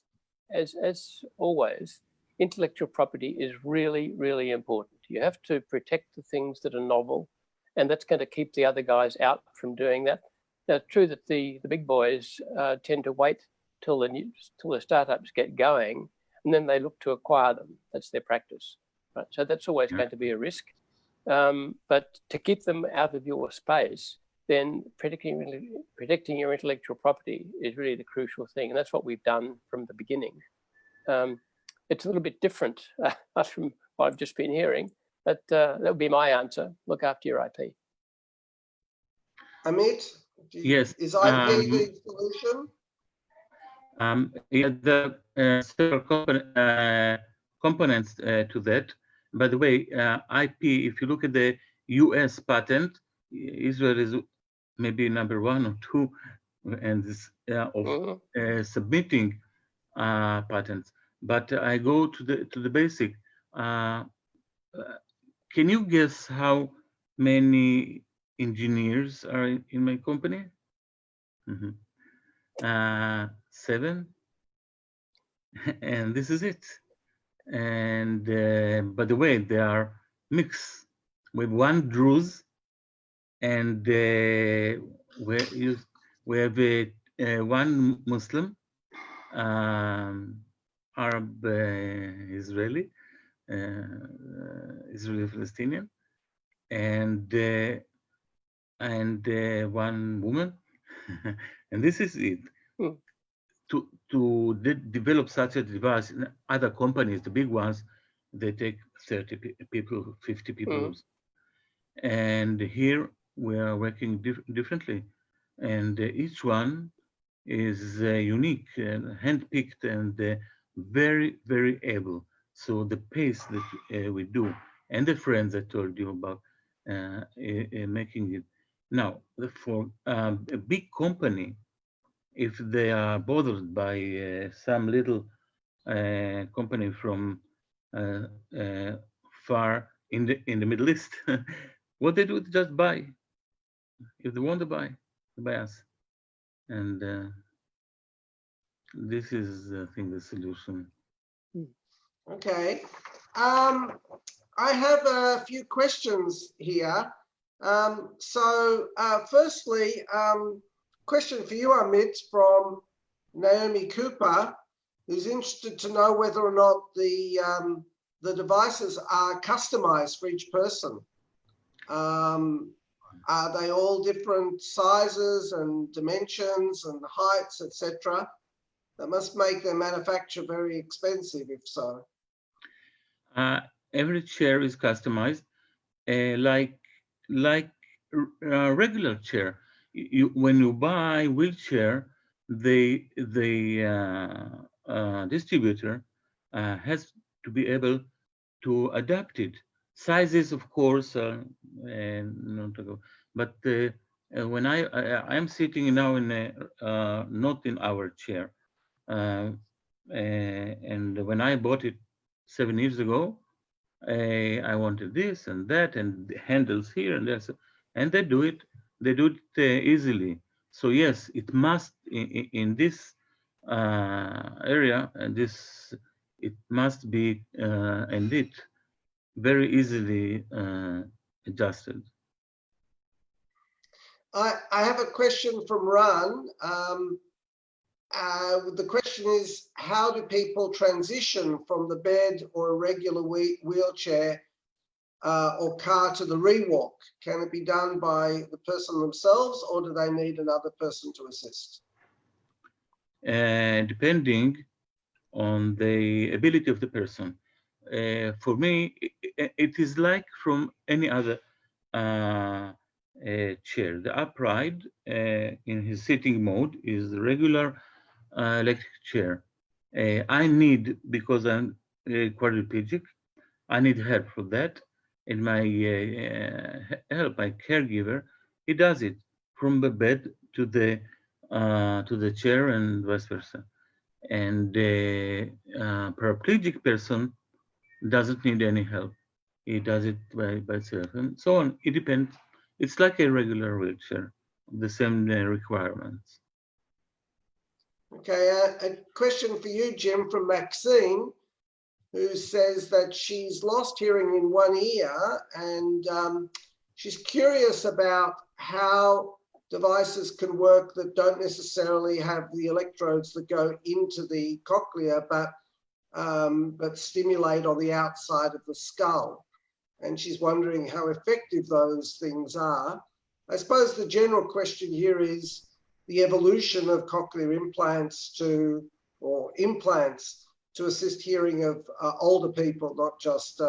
as always, intellectual property is really, really important. You have to protect the things that are novel, and that's going to keep the other guys out from doing that. Now, it's true that the big boys tend to wait till the startups get going, and then they look to acquire them. That's their practice, right? So that's always going to be a risk. But to keep them out of your space, then protecting your intellectual property is really the crucial thing, and that's what we've done from the beginning. It's a little bit different from what I've just been hearing, but that would be my answer. Look after your IP. Amit, yes. Is IP the solution? Yeah, there are several components to that. By the way, IP, if you look at the US patent, Israel is maybe number 1 or 2, and this of submitting patents. But I go to the basic. Can you guess how many engineers are in my company? 7, and this is it. And by the way, they are mixed with 1 Druze, and we have 1 Muslim, Arab, Israeli, Israeli Palestinian, and 1 woman, and this is it. To develop such a device, other companies, the big ones, they take 30 people, 50 people. And here we are working differently. And each one is unique and handpicked and very, very able. So the pace that we do, and the friends I told you about, making it. Now, for a big company, if they are bothered by some little company from far in the Middle East, what they do is just buy. If they want to buy, they buy us, and this is, I think, the solution. Okay. I have a few questions here. Firstly, question for you, Amit, from Naomi Cooper, who's interested to know whether or not the devices are customized for each person. Are they all different sizes and dimensions and heights, etc.? That must make their manufacture very expensive, if so. Every chair is customized, like a regular chair. When you buy wheelchair, the distributor has to be able to adapt it. Sizes, of course, not to go. But when I am sitting now in not in our chair, and when I bought it 7 years ago, I wanted this and that and the handles here and there, and they do it easily. So yes, it must in this area, and this it must be indeed very easily adjusted. I have a question from Ran. The question is, how do people transition from the bed or a regular wheelchair or car to the ReWalk? Can it be done by the person themselves, or do they need another person to assist? Depending on the ability of the person. For me, it is like from any other chair. The UPride in his sitting mode is regular electric chair. I need, because I'm quadriplegic, I need help for that. And my help, my caregiver, he does it from the bed to the chair and vice versa. And the paraplegic person doesn't need any help. He does it by itself, and so on. It depends. It's like a regular wheelchair, the same requirements. Okay, a question for you, Jim, from Maxine, who says that she's lost hearing in one ear, and she's curious about how devices can work that don't necessarily have the electrodes that go into the cochlea, but stimulate on the outside of the skull. And she's wondering how effective those things are. I suppose the general question here is the evolution of cochlear implants or implants to assist hearing of older people, not just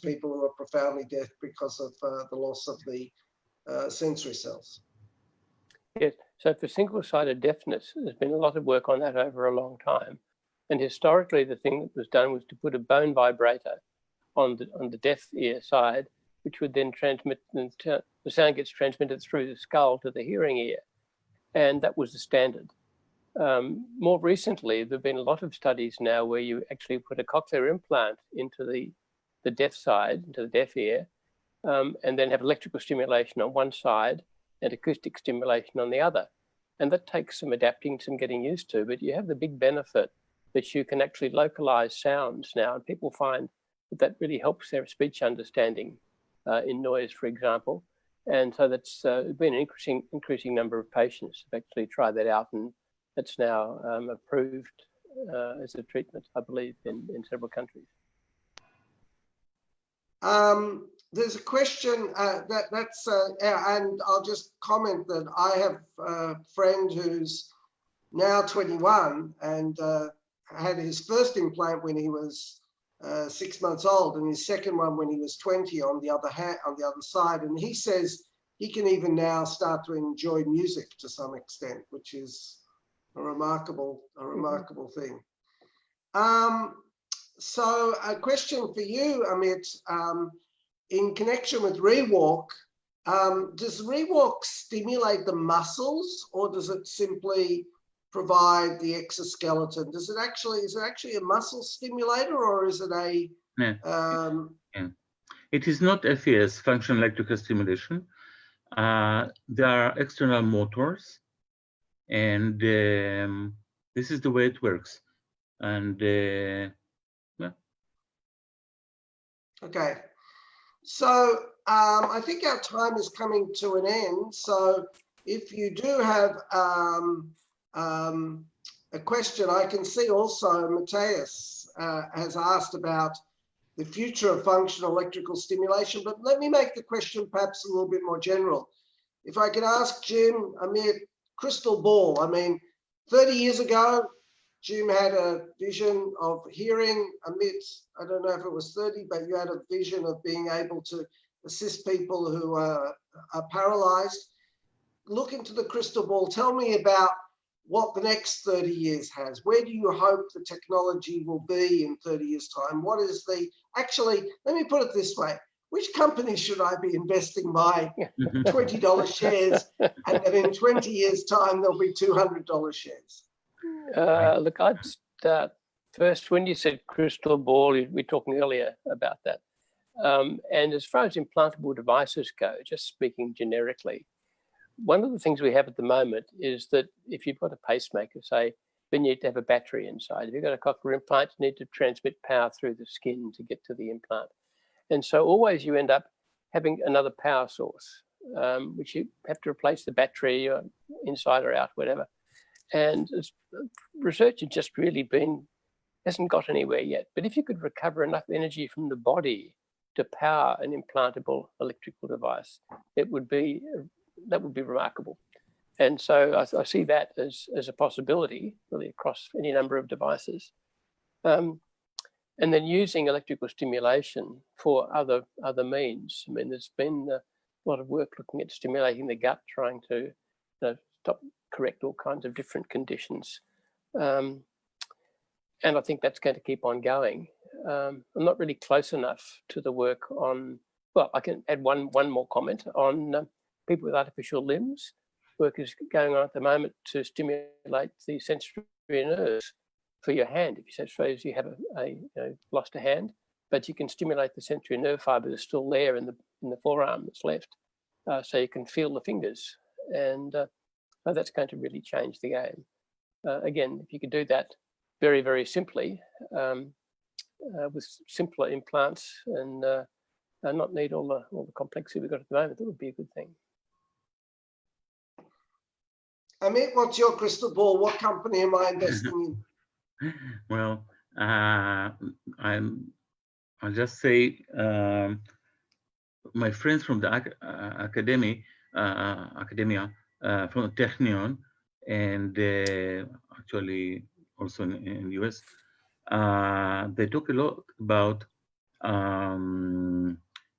people who are profoundly deaf because of the loss of the sensory cells. Yes, so for single-sided deafness, there's been a lot of work on that over a long time. And historically, the thing that was done was to put a bone vibrator on the deaf ear side, which would then transmit, the sound gets transmitted through the skull to the hearing ear. And that was the standard. More recently, there have been a lot of studies now where you actually put a cochlear implant into the deaf side, into the deaf ear, and then have electrical stimulation on one side and acoustic stimulation on the other. And that takes some adapting, some getting used to, but you have the big benefit that you can actually localize sounds now, and people find that really helps their speech understanding in noise, for example. And so that's been an increasing number of patients have actually tried that out, and that's now approved as a treatment, I believe, in several countries. There's a question and I'll just comment that I have a friend who's now 21 and had his first implant when he was 6 months old, and his second one when he was 20 on the other side. And he says he can even now start to enjoy music to some extent, which is a remarkable thing. So a question for you, Amit. in connection with ReWalk, does ReWalk stimulate the muscles, or does it simply provide the exoskeleton? Is it actually a muscle stimulator, or is it a? It is not FES, functional electrical stimulation. There are external motors, and this is the way it works. And yeah. Okay, so I think our time is coming to an end. So if you do have a question, I can see also Matthias has asked about the future of functional electrical stimulation, but let me make the question perhaps a little bit more general. If I could ask Jim, Amit, crystal ball. I mean, 30 years ago, Jim had a vision of hearing. Amit, I don't know if it was 30, but you had a vision of being able to assist people who are paralyzed. Look into the crystal ball. Tell me about what the next 30 years has. Where do you hope the technology will be in 30 years' time? What is the, actually, let me put it this way. Which company should I be investing my $20 shares, and that in 20 years' time, there'll be $200 shares? Look, I'd start first when you said crystal ball, we were talking earlier about that. And as far as implantable devices go, just speaking generically, one of the things we have at the moment is that if you've got a pacemaker, say, then you need to have a battery inside. If you've got a cochlear implant, you need to transmit power through the skin to get to the implant. And so always you end up having another power source, which you have to replace the battery or inside or out, whatever. And research has just really hasn't got anywhere yet. But if you could recover enough energy from the body to power an implantable electrical device, that would be remarkable. And so I see that as a possibility really across any number of devices. And then using electrical stimulation for other means. I mean, there's been a lot of work looking at stimulating the gut, trying to correct all kinds of different conditions. And I think that's going to keep on going. I'm not really close enough to the work on, well, I can add one more comment on people with artificial limbs. Work is going on at the moment to stimulate the sensory nerves for your hand. If you suppose you have lost a hand, but you can stimulate the sensory nerve fiber that's still there in the forearm that's left, so you can feel the fingers, and so that's going to really change the game. Again, if you could do that very, very simply with simpler implants and not need all the complexity we've got at the moment, that would be a good thing. Amit, what's your crystal ball? What company am I investing in? Well, I'll just say my friends from the academia from Technion, and actually also in US, they talk a lot about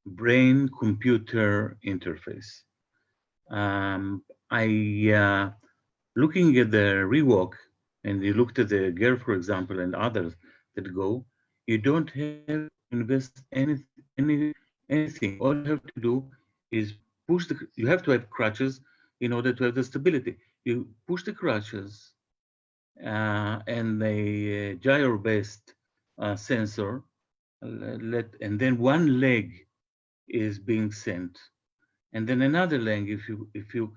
brain-computer interface. Looking at the ReWalk, and you looked at the GER, for example, and others that go, you don't have to invest anything. All you have to do is push you have to have crutches in order to have the stability. You push the crutches and the gyro-based sensor, and then one leg is being sent, and then another leg if you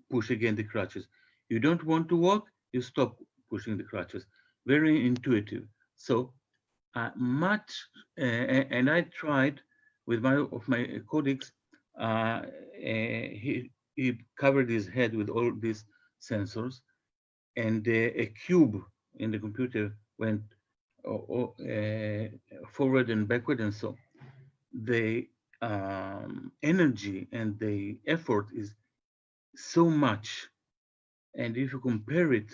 push again the crutches. You don't want to walk, you stop pushing the crutches. Very intuitive. So and I tried with my colleagues. He covered his head with all these sensors, and a cube in the computer went forward and backward, and so the energy and the effort is so much. And if you compare it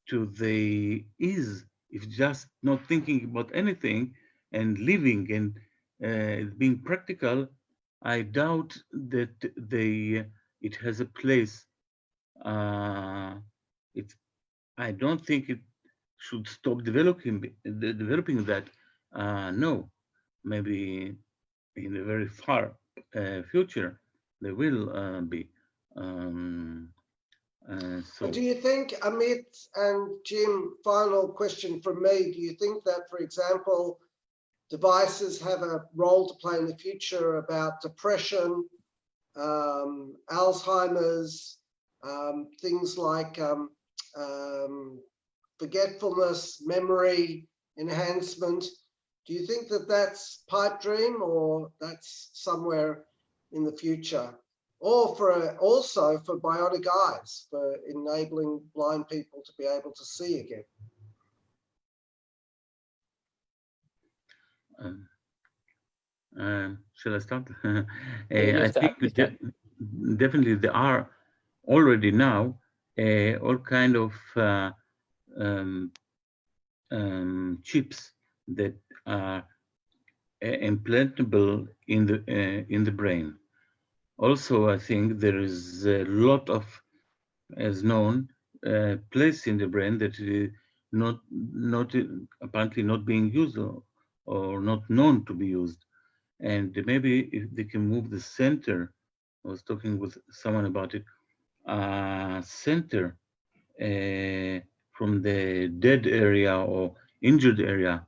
to the ease, if just not thinking about anything and living and being practical, I doubt that it has a place. I don't think it should stop developing that. No, maybe in the very far future, there will be. So, do you think, Amit and Jim, final question from me, do you think that, for example, devices have a role to play in the future about depression, Alzheimer's, things like forgetfulness, memory enhancement? Do you think that that's pipe dream, or that's somewhere in the future? Or also for bionic eyes, for enabling blind people to be able to see again? shall I start? I think definitely there are already now all kind of chips that are implantable in the brain. Also, I think there is a lot of, as known, place in the brain that is not apparently not being used or not known to be used. And maybe if they can move the center, I was talking with someone about it, center from the dead area or injured area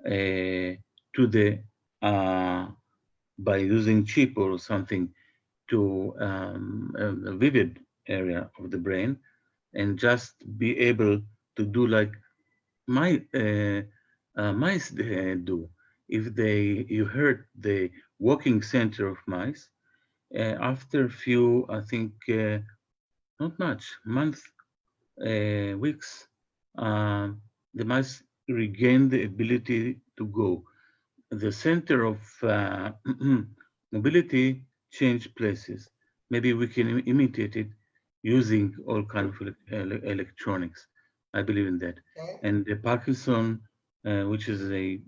to the, by using chip or something, to a vivid area of the brain, and just be able to do like mice do. If you hurt the walking center of mice, after a few, I think, not much, months, weeks, the mice regain the ability to go. The center of mobility change places. Maybe we can imitate it using all kinds of electronics. I believe in that. Okay. And the Parkinson, which is a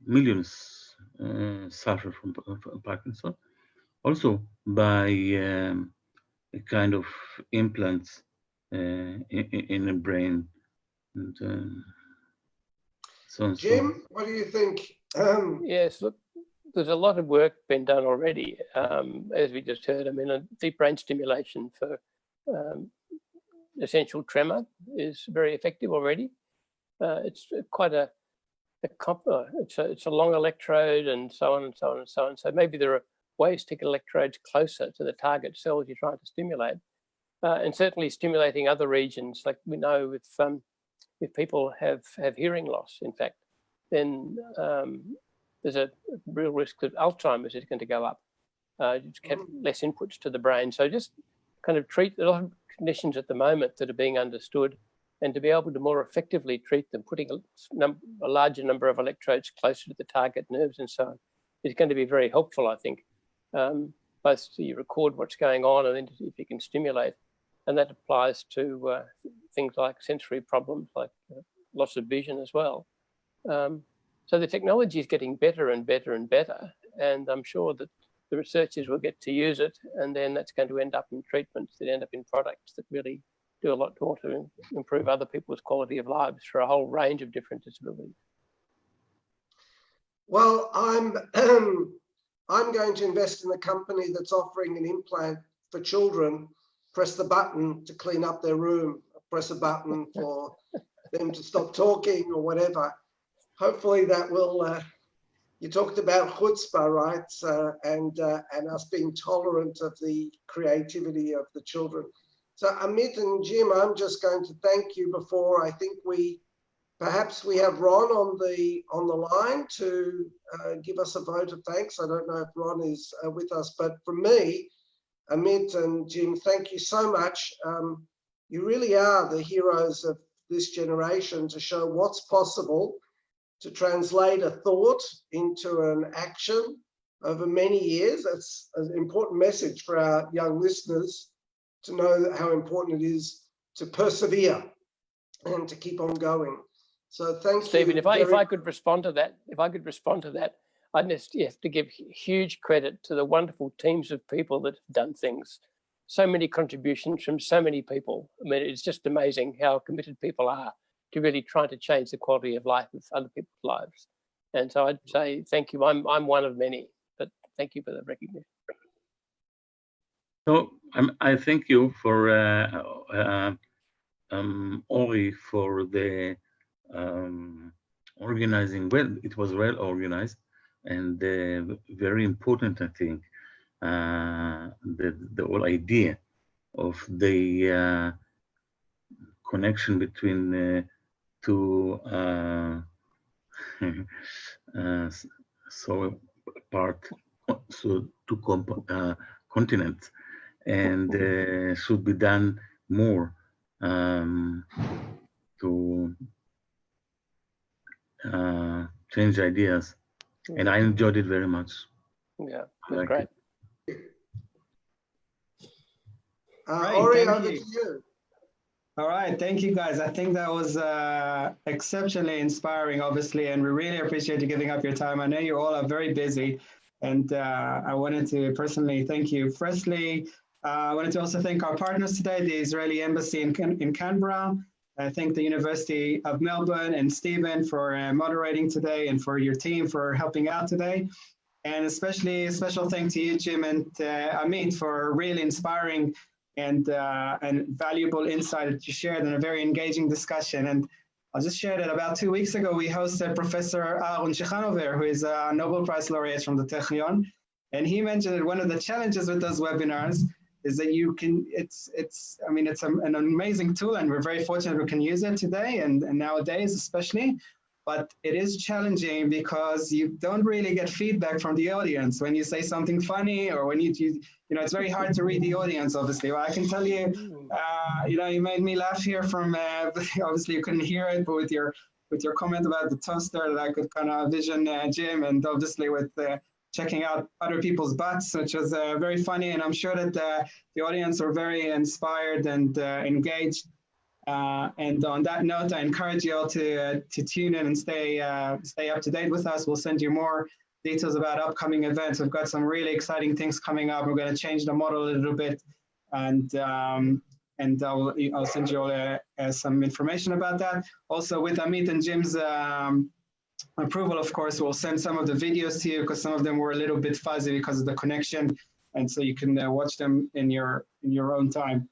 millions suffer from Parkinson, also by a kind of implants in the brain. And, so Jim, what do you think? Yes, look, there's a lot of work been done already, as we just heard. I mean, a deep brain stimulation for essential tremor is very effective already. It's quite it's a long electrode and so on and so on and so on. So maybe there are ways to get electrodes closer to the target cells you're trying to stimulate, and certainly stimulating other regions. Like we know if people have hearing loss, in fact, then there's a real risk that Alzheimer's is going to go up. Just get less inputs to the brain. So just kind of treat a lot of conditions at the moment that are being understood, and to be able to more effectively treat them, putting a larger number of electrodes closer to the target nerves and so on, is going to be very helpful, I think. Both so you record what's going on, and then if you can stimulate. And that applies to things like sensory problems, like loss of vision as well. So the technology is getting better and better and better. And I'm sure that the researchers will get to use it, and then that's going to end up in treatments that end up in products that really do a lot more to improve other people's quality of lives for a whole range of different disabilities. Well, I'm going to invest in a company that's offering an implant for children. Press the button to clean up their room, press a button for them to stop talking or whatever. Hopefully that will, you talked about chutzpah, right? And us being tolerant of the creativity of the children. So Amit and Jim, I'm just going to thank you before. I think perhaps we have Ron on the line to give us a vote of thanks. I don't know if Ron is with us, but from me, Amit and Jim, thank you so much. You really are the heroes of this generation to show what's possible, to translate a thought into an action over many years. That's an important message for our young listeners, to know how important it is to persevere and to keep on going. So thank you. Stephen, if I could respond to that, I'd just have to give huge credit to the wonderful teams of people that have done things. So many contributions from so many people. I mean, it's just amazing how committed people are to really trying to change the quality of life of other people's lives. And so I'd say thank you. I'm one of many, but thank you for the recognition. So I thank you for Ori for the organizing. Well, it was well organized and very important, I think, the whole idea of the connection between two so two continents, and should be done more to change ideas. And I enjoyed it very much. Yeah, great. Ori, over to you. All right, thank you guys. I think that was exceptionally inspiring, obviously, and we really appreciate you giving up your time. I know you all are very busy, and I wanted to personally thank you. Firstly, I wanted to also thank our partners today, the Israeli Embassy in Canberra. I thank the University of Melbourne and Stephen for moderating today, and for your team for helping out today. And especially a special thank to you, Jim and Amit, for really inspiring and valuable insight that you shared in a very engaging discussion. And I'll just share that about 2 weeks ago, we hosted Professor Aaron Shechanover, who is a Nobel Prize laureate from the Technion. And he mentioned that one of the challenges with those webinars is that you can, it's an amazing tool, and we're very fortunate we can use it today and nowadays especially. But it is challenging because you don't really get feedback from the audience when you say something funny, or when you know, it's very hard to read the audience, obviously. Well, I can tell you, you know, you made me laugh here from, obviously you couldn't hear it, but with your comment about the toaster, that I could kind of vision Jim, and obviously with checking out other people's butts, which was very funny. And I'm sure that the audience were very inspired and engaged. And on that note, I encourage you all to tune in and stay up to date with us. We'll send you more details about upcoming events. We've got some really exciting things coming up. We're going to change the model a little bit, and I'll send you all some information about that. Also, with Amit and Jim's approval, of course, we'll send some of the videos to you, because some of them were a little bit fuzzy because of the connection, and so you can watch them in your own time.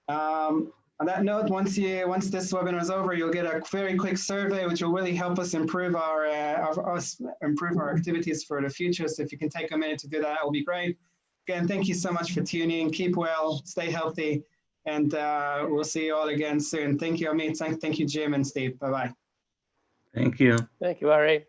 On that note, once this webinar is over, you'll get a very quick survey, which will really help us improve our activities for the future. So if you can take a minute to do that, that will be great. Again, thank you so much for tuning. Keep well, stay healthy, and we'll see you all again soon. Thank you, Amit. Thank you, Jim and Steve. Bye-bye. Thank you. Thank you, Ari.